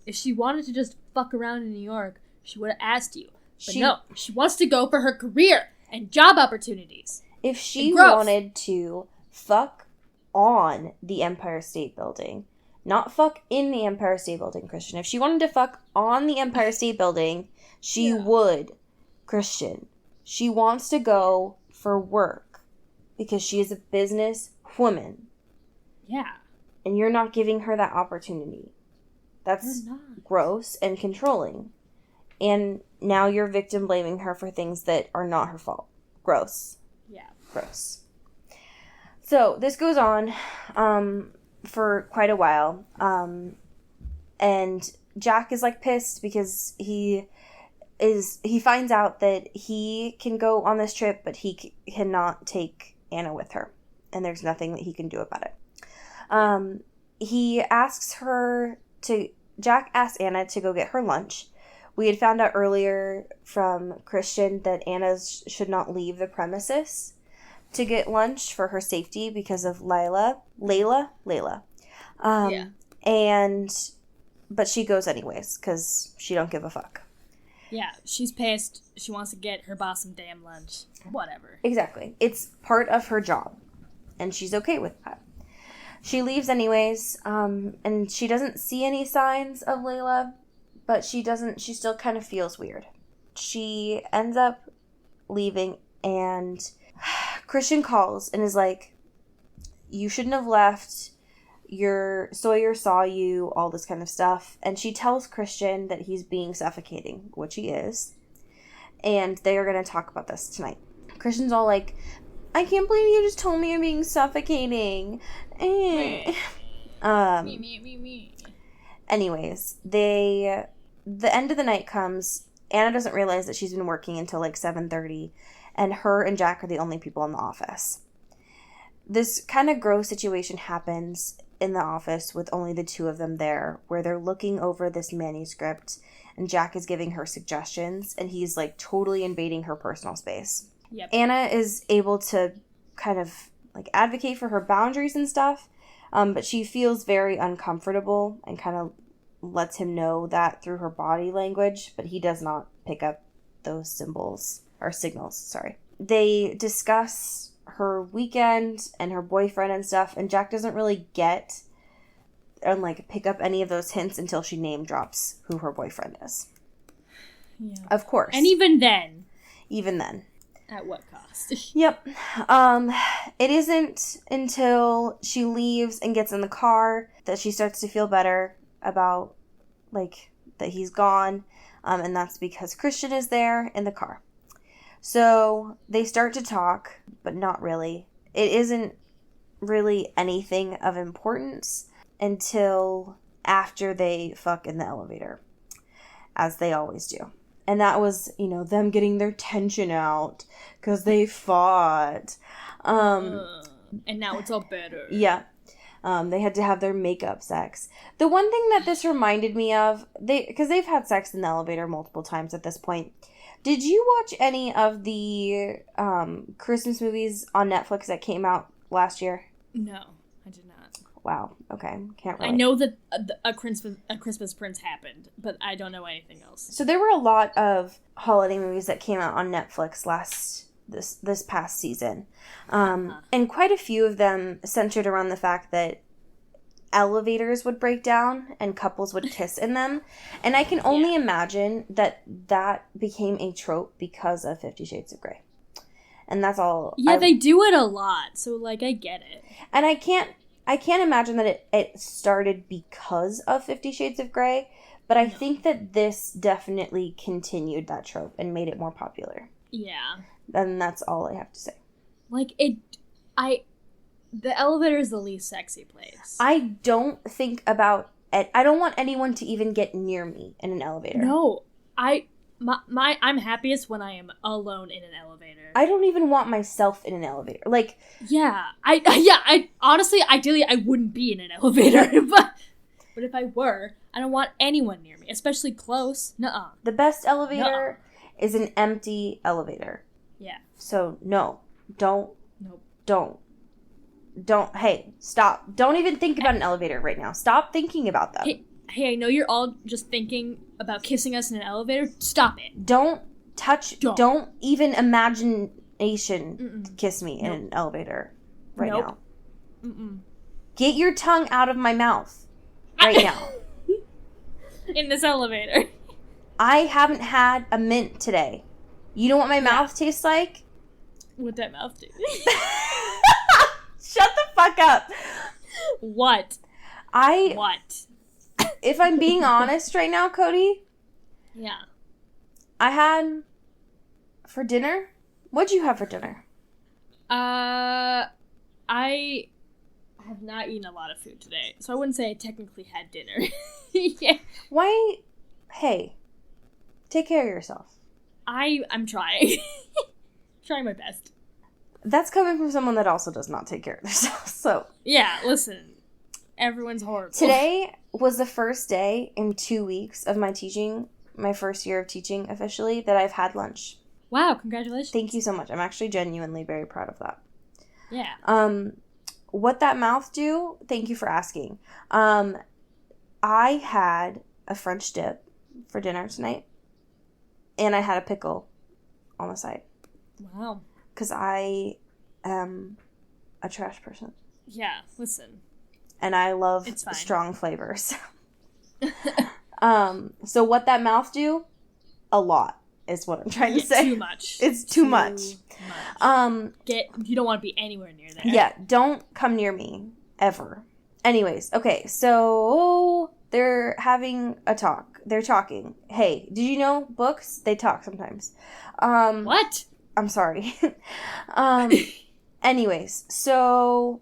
If she wanted to just fuck around in New York, she would have asked you. But no, she wants to go for her career and job opportunities. If she wanted to fuck on the Empire State Building, not fuck in the Empire State Building, Christian. If she wanted to fuck on the Empire State Building, she would, Christian. She wants to go for work because she is a business woman. Yeah. And you're not giving her that opportunity. That's gross and controlling. And now you're victim blaming her for things that are not her fault. Gross. Yeah. Gross. So this goes on for quite a while. And Jack is like pissed because he finds out that he can go on this trip, but he cannot take Anna with her. And there's nothing that he can do about it. Jack asks Anna to go get her lunch. We had found out earlier from Christian that Anna should not leave the premises to get lunch for her safety because of Layla. But she goes anyways because she don't give a fuck. Yeah, she's pissed. She wants to get her boss some damn lunch. Whatever. Exactly. It's part of her job. And she's okay with that. She leaves anyways, and she doesn't see any signs of Layla, but she still kind of feels weird. She ends up leaving, and Christian calls and is like, you shouldn't have left. Sawyer saw you, all this kind of stuff. And she tells Christian that he's being suffocating, which he is. And they are going to talk about this tonight. Christian's all like, I can't believe you just told me I'm being suffocating. Me. Anyways, the end of the night comes. Anna doesn't realize that she's been working until like 7:30. And her and Jack are the only people in the office. This kind of gross situation happens in the office with only the two of them there, where they're looking over this manuscript and Jack is giving her suggestions and he's like totally invading her personal space. Yep. Anna is able to kind of like advocate for her boundaries and stuff, but she feels very uncomfortable and kind of lets him know that through her body language, but he does not pick up those signals. They discuss her weekend and her boyfriend and stuff, and Jack doesn't really get and like pick up any of those hints until she name drops who her boyfriend is. Yeah. Of course. And even then. At what cost? Yep. It isn't until she leaves and gets in the car that she starts to feel better about like that he's gone. And that's because Christian is there in the car. So they start to talk, but not really. It isn't really anything of importance until after they fuck in the elevator, as they always do. And that was, them getting their tension out because they fought. And now it's all better. Yeah. They had to have their makeup sex. The one thing that this reminded me of, because they've had sex in the elevator multiple times at this point. Did you watch any of the Christmas movies on Netflix that came out last year? No, I did not. Wow. Okay. Can't really. I know that a Christmas Prince happened, but I don't know anything else. So there were a lot of holiday movies that came out on Netflix this past season. And quite a few of them centered around the fact that elevators would break down and couples would kiss in them. And I can only imagine that became a trope because of 50 Shades of Grey. And that's all. Yeah, they do it a lot, so like I get it. And I can't imagine that it started because of 50 Shades of Grey, but I think that this definitely continued that trope and made it more popular. Yeah. And that's all I have to say. Like, the elevator is the least sexy place. I don't think about it. I don't want anyone to even get near me in an elevator. No. I'm happiest when I am alone in an elevator. I don't even want myself in an elevator. Like, yeah. I honestly, ideally, I wouldn't be in an elevator. but if I were, I don't want anyone near me, especially close. Nuh-uh. The best elevator is an empty elevator. Yeah. So, no. Don't. Nope. Don't. Hey, stop. Don't even think about an elevator right now. Stop thinking about them. Hey, I know you're all just thinking about kissing us in an elevator. Stop it. Don't Don't even imagination kiss me in an elevator right now. Mm-mm. Get your tongue out of my mouth right now. In this elevator. I haven't had a mint today. You know what my mouth tastes like? What that mouth do? Shut the fuck up. What? If I'm being honest right now, Cody. Yeah. I had for dinner. What'd you have for dinner? I have not eaten a lot of food today, so I wouldn't say I technically had dinner. Yeah. Why? Hey, take care of yourself. I'm trying. Trying my best. That's coming from someone that also does not take care of themselves. So yeah, listen. Everyone's horrible. Today was the first day in 2 weeks of my teaching, my first year of teaching officially, that I've had lunch. Wow, congratulations. Thank you so much. I'm actually genuinely very proud of that. Yeah. What that mouth do? Thank you for asking. I had a French dip for dinner tonight, and I had a pickle on the side. Wow. Because I am a trash person. Yeah, listen. And I love strong flavors. So what that mouth do? A lot is what I'm trying to say. Too much. It's too much. You don't want to be anywhere near there. Yeah, don't come near me ever. Anyways, okay, so they're having a talk. They're talking. Hey, did you know books? They talk sometimes. What? I'm sorry. Anyways, so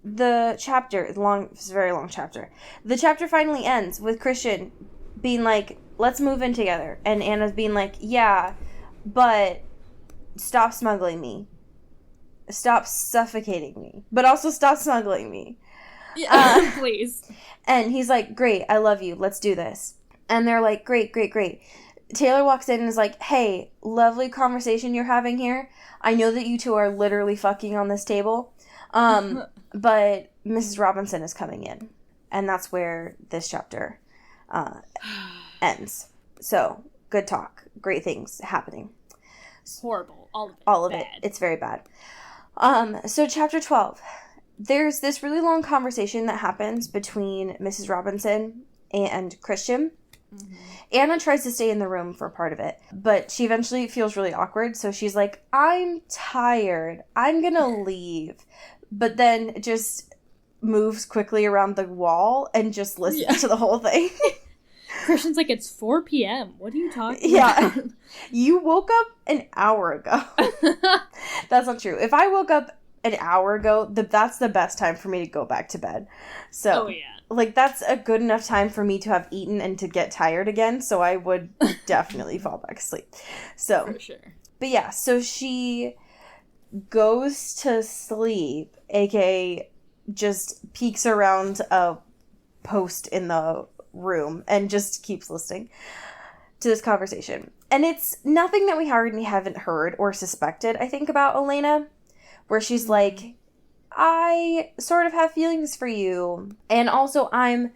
the chapter, it's a very long chapter. The chapter finally ends with Christian being like, let's move in together. And Anna's being like, yeah, but stop smuggling me. Stop suffocating me. But also stop smuggling me. Yeah, please. And he's like, great, I love you. Let's do this. And they're like, great, great, great. Taylor walks in and is like, hey, lovely conversation you're having here. I know that you two are literally fucking on this table. But Mrs. Robinson is coming in. And that's where this chapter ends. So, good talk. Great things happening. Horrible. All of it. It's very bad. So chapter 12. There's this really long conversation that happens between Mrs. Robinson and Christian. Mm-hmm. Anna tries to stay in the room for part of it, but she eventually feels really awkward, so she's like, I'm tired. I'm gonna leave. But then just moves quickly around the wall and just listens to the whole thing. Christian's like, it's 4 p.m. What are you talking about? Yeah. You woke up an hour ago. That's not true. If I woke up an hour ago, that's the best time for me to go back to bed. So, like, that's a good enough time for me to have eaten and to get tired again, so I would definitely fall back asleep. So, for sure. But yeah, so she goes to sleep, aka just peeks around a post in the room and just keeps listening to this conversation. And it's nothing that we haven't heard or suspected, I think, about Elena, where she's like, I sort of have feelings for you, and also I'm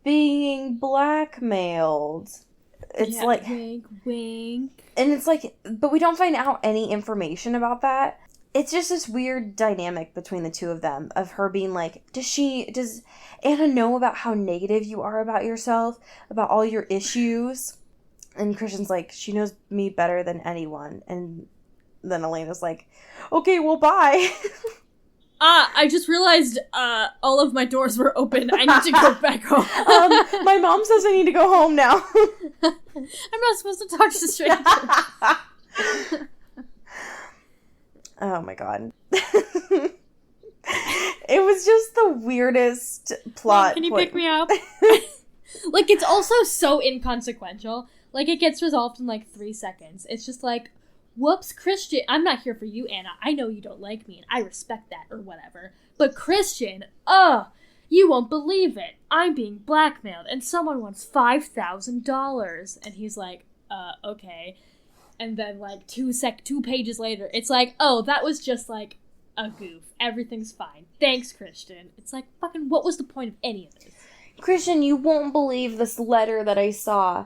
being blackmailed. It's like, wink, wink. And it's like, but we don't find out any information about that. It's just this weird dynamic between the two of them, of her being like, does Anna know about how negative you are about yourself, about all your issues? And Christian's like, she knows me better than anyone. And then Elena's like, okay, well, bye. I just realized all of my doors were open. I need to go back home. My mom says I need to go home now. I'm not supposed to talk to strangers. Oh my god. It was just the weirdest plot. Can you pick me up? Like, it's also so inconsequential. Like, it gets resolved in like 3 seconds. It's just like, whoops, Christian, I'm not here for you, Anna. I know you don't like me, and I respect that, or whatever. But Christian, you won't believe it. I'm being blackmailed, and someone wants $5,000. And he's like, okay. And then, like, 2 pages later, it's like, oh, that was just, like, a goof. Everything's fine. Thanks, Christian. It's like, fucking, what was the point of any of this? Christian, you won't believe this letter that I saw.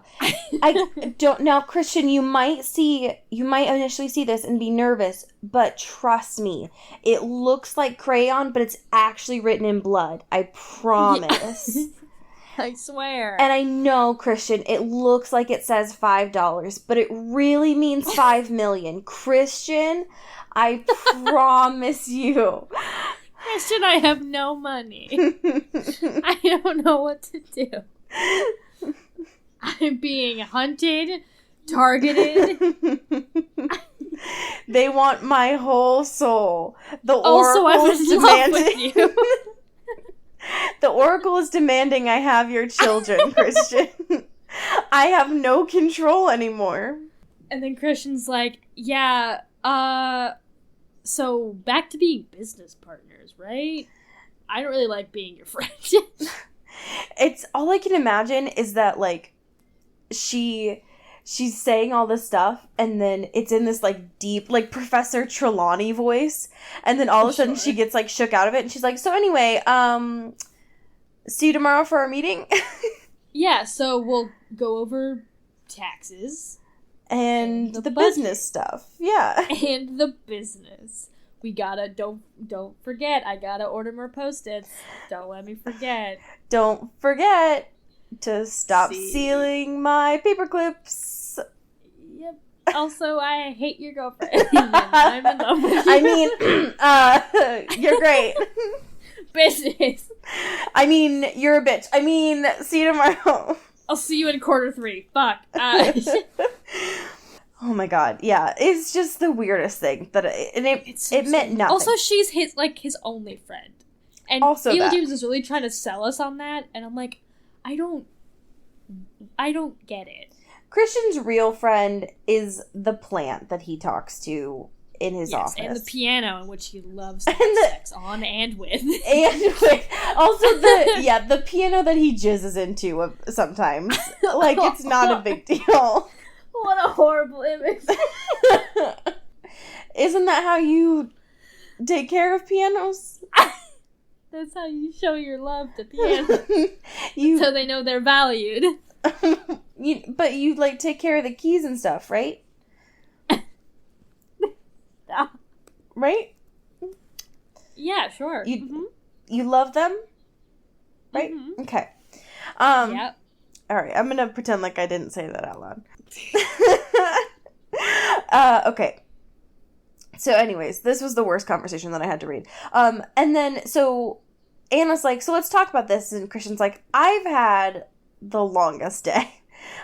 I don't now, Christian, you might initially see this and be nervous, but trust me, it looks like crayon, but it's actually written in blood. I promise. I swear. And I know, Christian, it looks like it says $5, but it really means 5 million. Christian, I promise you. Christian, I have no money. I don't know what to do. I'm being hunted, targeted. They want my whole soul. The Also, I'm Oracle is in love demanding. with you. The Oracle is demanding I have your children, Christian. I have no control anymore. And then Christian's like, yeah, so back to being business partners, right? I don't really like being your friend. It's all I can imagine is that, like, she's saying all this stuff, and then it's in this, like, deep, like, Professor Trelawney voice, and then all of a sudden she gets, like, shook out of it, and she's like, so anyway, see you tomorrow for our meeting? Yeah, so we'll go over taxes. And the budget. business stuff. Yeah. And the business. We gotta, don't forget, I gotta order more Post-its. Don't let me forget. Don't forget to stop stealing my paper clips. Yep. Also, I hate your girlfriend. And I'm in love with you. I mean, you're great. Business. I mean, you're a bitch. I mean, see you tomorrow. I'll see you in Q3. Fuck. Oh my god, yeah. It's just the weirdest thing. It meant nothing. Also, she's his only friend. And Also Eva that. James is really trying to sell us on that, and I'm like, I don't get it. Christian's real friend is the plant that he talks to in his office. And the piano in which he loves to have sex on and with. Also the piano that he jizzes into sometimes. Like, it's not a big deal. What a horrible image. Isn't that how you take care of pianos? That's how you show your love to pianos. You So they know they're valued. but you, like, take care of the keys and stuff, right? Right? Yeah, sure. You love them? Right? Mhm. Okay. Yep. Alright, I'm gonna pretend like I didn't say that out loud. Okay. So anyways, this was the worst conversation that I had to read. And then, so Anna's like, so let's talk about this. And Christian's like, I've had the longest day.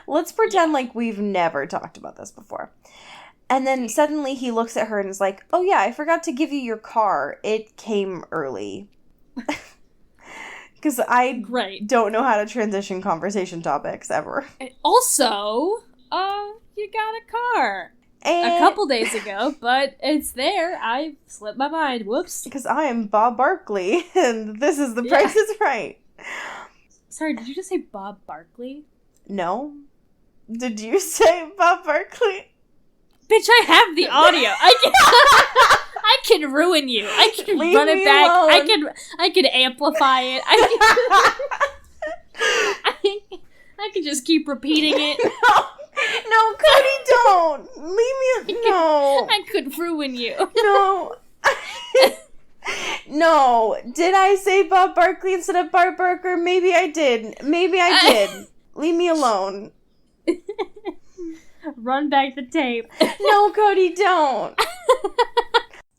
Let's pretend like we've never talked about this before. And then suddenly he looks at her and is like, oh yeah, I forgot to give you your car. It came early. Because I don't know how to transition conversation topics ever. And also, you got a car. And A couple days ago, but it's there. I slipped my mind. Whoops. Because I am Bob Barkley, and this is The Price is Right. Sorry, did you just say Bob Barkley? No. Did you say Bob Barkley? Bitch, I have the audio. I can ruin you. I can Leave run it me back. alone. I can amplify it. I can just keep repeating it. No, Cody, don't. Leave me. No. I could ruin you. No. No. Did I say Bob Barkley instead of Bart Barker? Maybe I did. Maybe I did. Leave me alone. Run back the tape. No, Cody, don't.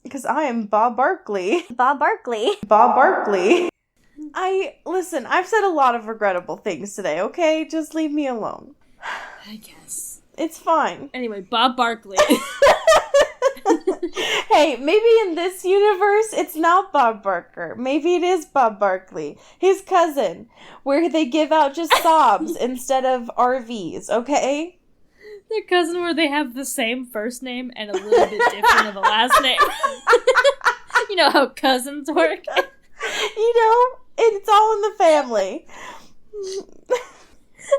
Because I am Bob Barkley. Bob Barkley. Bob Barkley. Listen, I've said a lot of regrettable things today, okay? Just leave me alone. I guess. It's fine. Anyway, Bob Barkley. Hey, maybe in this universe, it's not Bob Barker. Maybe it is Bob Barkley, his cousin, where they give out just sobs instead of RVs, okay? Their cousin where they have the same first name and a little bit different of a last name. You know how cousins work? You know, it's all in the family.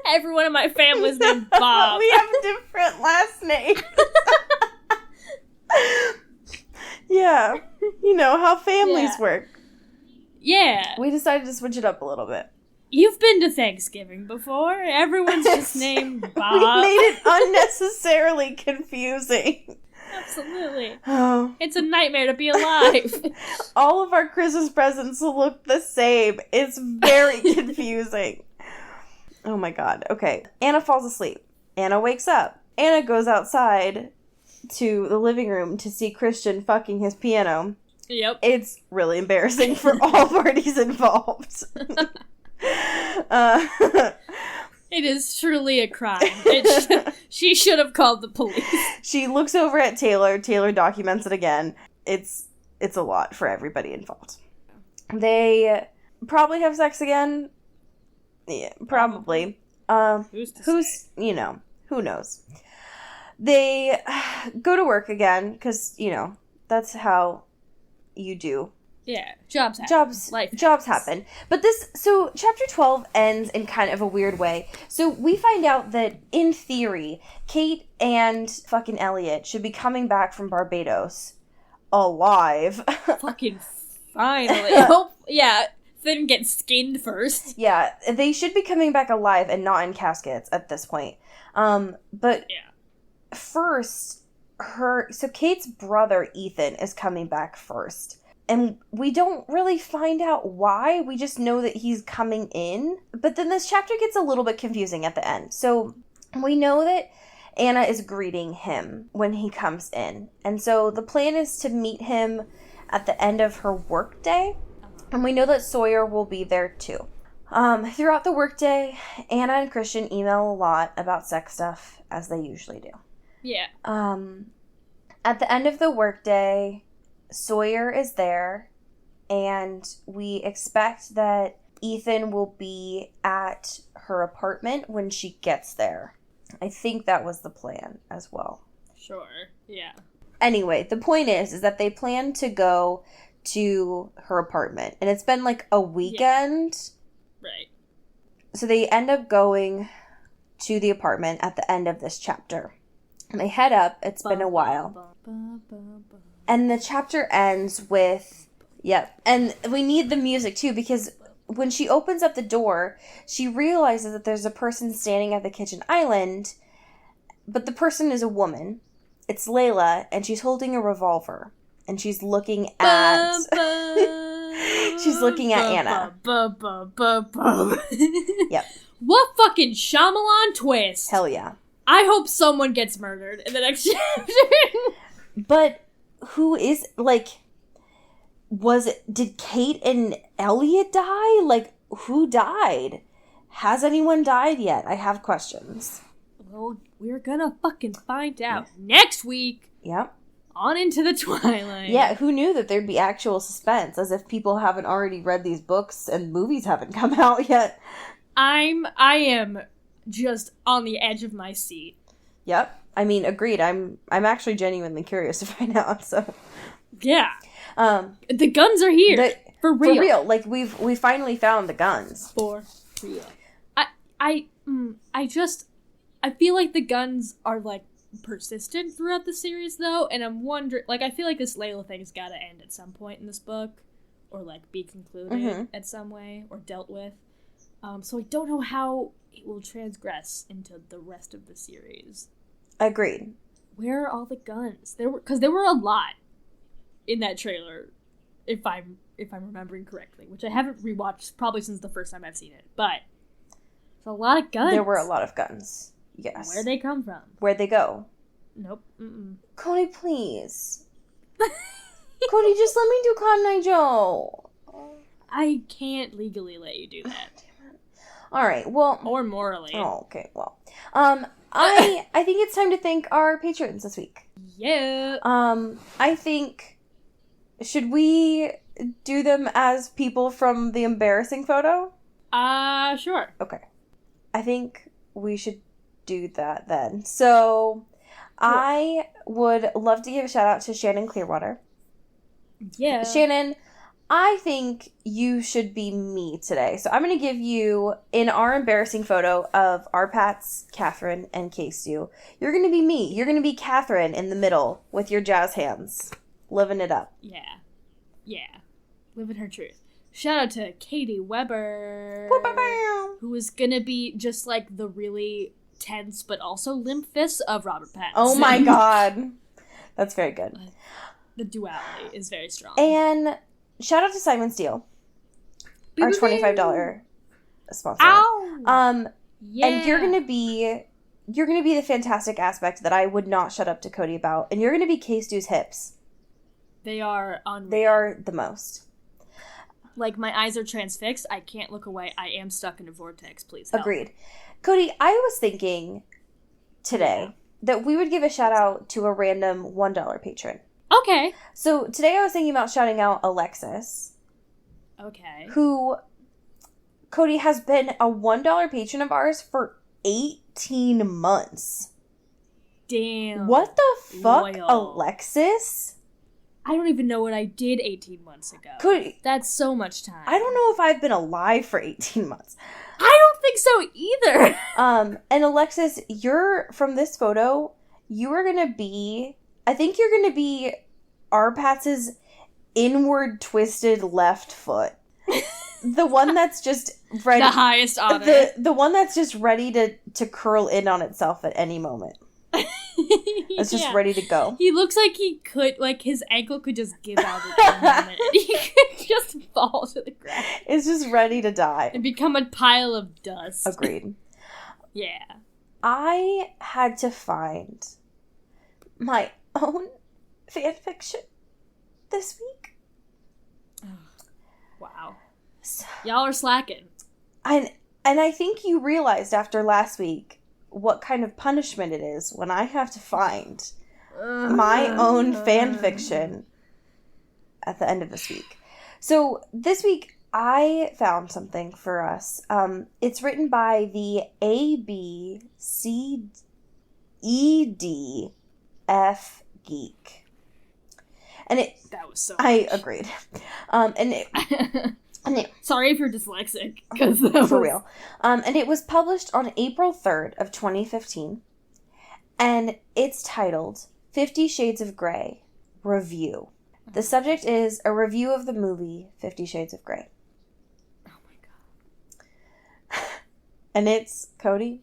Everyone in my family's named Bob. We have different last names. Yeah. You know how families work. Yeah. We decided to switch it up a little bit. You've been to Thanksgiving before. Everyone's just named Bob. We made it unnecessarily confusing. Absolutely. Oh. It's a nightmare to be alive. All of our Christmas presents look the same. It's very confusing. Oh my god. Okay. Anna falls asleep. Anna wakes up. Anna goes outside to the living room to see Christian fucking his piano. Yep. It's really embarrassing for all parties involved. It is truly a crime. She should have called the police. She looks over at Taylor. Taylor documents it again. It's a lot for everybody involved. They probably have sex again. Yeah, probably. Who's who knows? They go to work again because, that's how you do. Yeah, jobs happen. Jobs happen. But so chapter 12 ends in kind of a weird way. So we find out that, in theory, Kate and fucking Elliot should be coming back from Barbados alive. Fucking finally. Yeah, they didn't get skinned first. Yeah, they should be coming back alive and not in caskets at this point. But yeah. First, Kate's brother Ethan is coming back first. And we don't really find out why. We just know that he's coming in. But then this chapter gets a little bit confusing at the end. So we know that Anna is greeting him when he comes in. And so the plan is to meet him at the end of her workday. And we know that Sawyer will be there too. Throughout the workday, Anna and Christian email a lot about sex stuff, as they usually do. Yeah. At the end of the workday, Sawyer is there, and we expect that Ethan will be at her apartment when she gets there. I think that was the plan as well. Sure, yeah. Anyway, the point is that they plan to go to her apartment, and it's been like a weekend. Yeah. Right. So they end up going to the apartment at the end of this chapter. And they head up. It's been a while. And the chapter ends with, and we need the music too, because when she opens up the door, she realizes that there's a person standing at the kitchen island, but the person is a woman. It's Layla, and she's holding a revolver, and she's looking at, she's looking at Anna. Yep. What fucking Shyamalan twist? Hell yeah. I hope someone gets murdered in the next chapter. But who is, did Kate and Elliot die? Who died? Has anyone died yet? I have questions. Well, we're gonna fucking find out next week. Yep. On Into the Twilight. Yeah, who knew that there'd be actual suspense, as if people haven't already read these books and movies haven't come out yet. I am just on the edge of my seat. Yep. I mean, agreed. I'm actually genuinely curious to find out, so. Yeah. The guns are here. For real. For real. We finally found the guns. For real. I feel like the guns are, persistent throughout the series, though, and I'm wondering, I feel like this Layla thing's gotta end at some point in this book, or, be concluded at some way, or dealt with. So I don't know how it will transgress into the rest of the series. Agreed. Where are all the guns? Because there were a lot in that trailer, if I'm remembering correctly, which I haven't rewatched probably since the first time I've seen it, but it's a lot of guns. There were a lot of guns. Yes. Where'd they come from? Where'd they go? Nope. Mm-mm. Cody, please. Cody, just let me do Cotton Eye Joe. I can't legally let you do that. All right. Well. Or morally. Oh, okay. Well, I think it's time to thank our patrons this week. Yeah. I think, should we do them as people from the embarrassing photo? Sure. Okay. I think we should do that then. So, I would love to give a shout out to Shannon Clearwater. Yeah. Shannon, I think you should be me today. So I'm going to give you, in our embarrassing photo of our Pats, Catherine, and Casey, you're going to be me. You're going to be Catherine in the middle with your jazz hands. Living it up. Yeah. Yeah. Living her truth. Shout out to Katie Weber, who is gonna be just like the really tense but also limp fist of Robert Pattinson. Oh my god. That's very good. The duality is very strong. And shout out to Simon Steele, our $25 sponsor. Ow! Yeah. And you're gonna be the fantastic aspect that I would not shut up to Cody about, and you're gonna be K-Stu's hips. They are unreal. They are the most. Like, my eyes are transfixed. I can't look away. I am stuck in a vortex. Please help. Agreed. Cody, I was thinking today that we would give a shout out to a random $1 patron. Okay. So today I was thinking about shouting out Alexis. Okay. Who, Cody, has been a $1 patron of ours for 18 months. Damn. What the fuck, Loyal. Alexis? I don't even know what I did 18 months ago. Cody, That's so much time. I don't know if I've been alive for 18 months. I don't think so either. And Alexis, you're, from this photo, you are gonna be, I think you're gonna be Arpatz's inward twisted left foot. The one that's just ready. The highest honor. The one that's just ready to curl in on itself at any moment. It's just ready to go. He looks like he could, like, his ankle could just give out at any moment. He could just fall to the ground. It's just ready to die. And become a pile of dust. Agreed. Yeah. I had to find my own fanfiction this week. Wow. So, Y'all are slacking. and I think you realized after last week what kind of punishment it is when I have to find my own fanfiction at the end of this week. So this week I found something for us. It's written by the ABCDEDF Geek. And That was so I agreed. And it Sorry if you're dyslexic. 'Cause for real. And it was published on April 3rd of 2015. And it's titled 50 Shades of Grey Review. The subject is a review of the movie 50 Shades of Grey. Oh my god. And it's, Cody,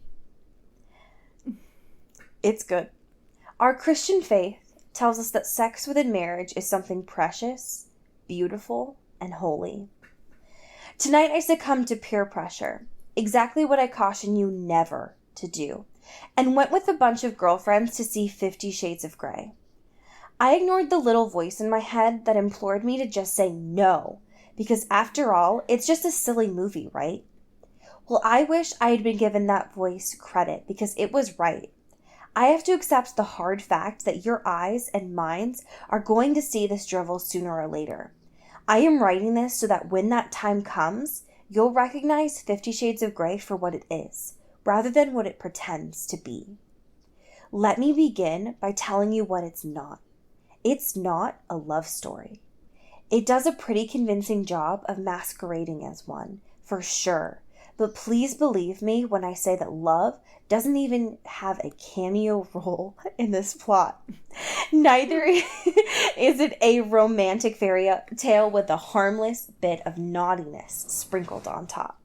it's good. Our Christian faith tells us that sex within marriage is something precious, beautiful, and holy. Tonight I succumbed to peer pressure, exactly what I caution you never to do, and went with a bunch of girlfriends to see 50 Shades of Grey. I ignored the little voice in my head that implored me to just say no, because after all, it's just a silly movie, right? Well, I wish I had been given that voice credit, because it was right. I have to accept the hard fact that your eyes and minds are going to see this drivel sooner or later. I am writing this so that when that time comes, you'll recognize 50 Shades of Grey for what it is, rather than what it pretends to be. Let me begin by telling you what it's not. It's not a love story. It does a pretty convincing job of masquerading as one, for sure. But please believe me when I say that love doesn't even have a cameo role in this plot. Neither is it a romantic fairy tale with a harmless bit of naughtiness sprinkled on top.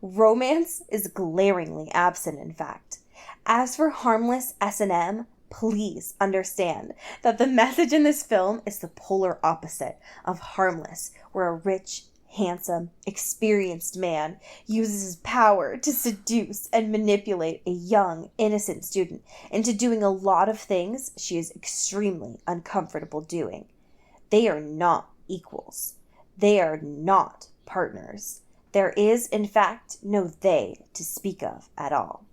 Romance is glaringly absent, in fact. As for harmless S&M, please understand that the message in this film is the polar opposite of harmless, where a rich, handsome, experienced man uses his power to seduce and manipulate a young, innocent student into doing a lot of things she is extremely uncomfortable doing. They are not equals. They are not partners. There is, in fact, no they to speak of at all.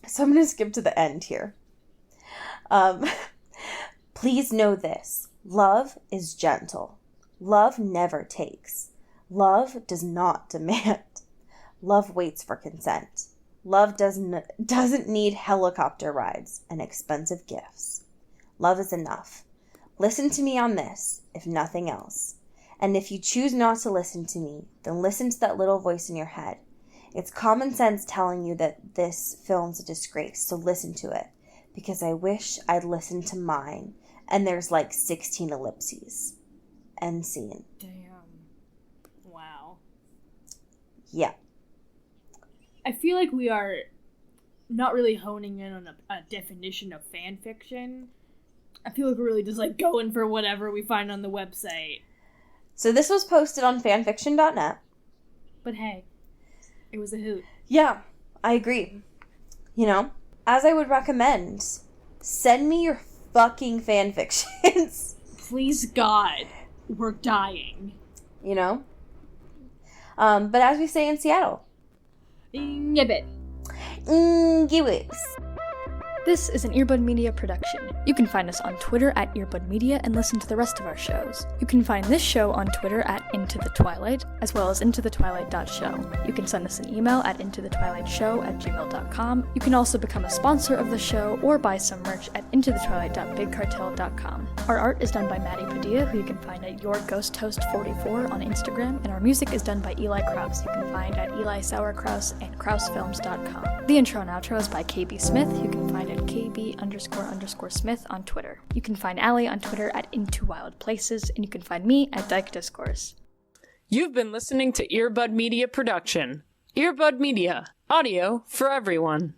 So I'm going to skip to the end here. Please know this. Love is gentle. Love never takes. Love does not demand. Love waits for consent. Love doesn't need helicopter rides and expensive gifts. Love is enough. Listen to me on this, if nothing else. And if you choose not to listen to me, then listen to that little voice in your head. It's common sense telling you that this film's a disgrace, so listen to it. Because I wish I'd listened to mine. And there's like 16 ellipses. End scene. Damn. Yeah. I feel like we are not really honing in on a definition of fan fiction. I feel like we're really just like going for whatever we find on the website. So this was posted on fanfiction.net. But hey, it was a hoot. Yeah, I agree. You know, as I would recommend, send me your fucking fanfictions. Please God, we're dying. You know? But as we say in Seattle. Nibbit. Giwix. This is an Earbud Media production. You can find us on Twitter at Earbud Media and listen to the rest of our shows. You can find this show on Twitter at Into the Twilight, as well as intothetwilight.show. You can send us an email at intothetwilightshow@gmail.com. You can also become a sponsor of the show or buy some merch at intothetwilight.bigcartel.com. Our art is done by Maddie Padilla, who you can find at YourGhostHost44 on Instagram, and our music is done by Eli Krause, you can find at Eli Sauerkraus and KrauseFilms.com. The intro and outro is by KB Smith, who you can find at KB__Smith on Twitter. You can find Allie on Twitter at Into Wild Places, and you can find me at Dyke Discourse. You've been listening to Earbud Media Production. Earbud Media. Audio for everyone.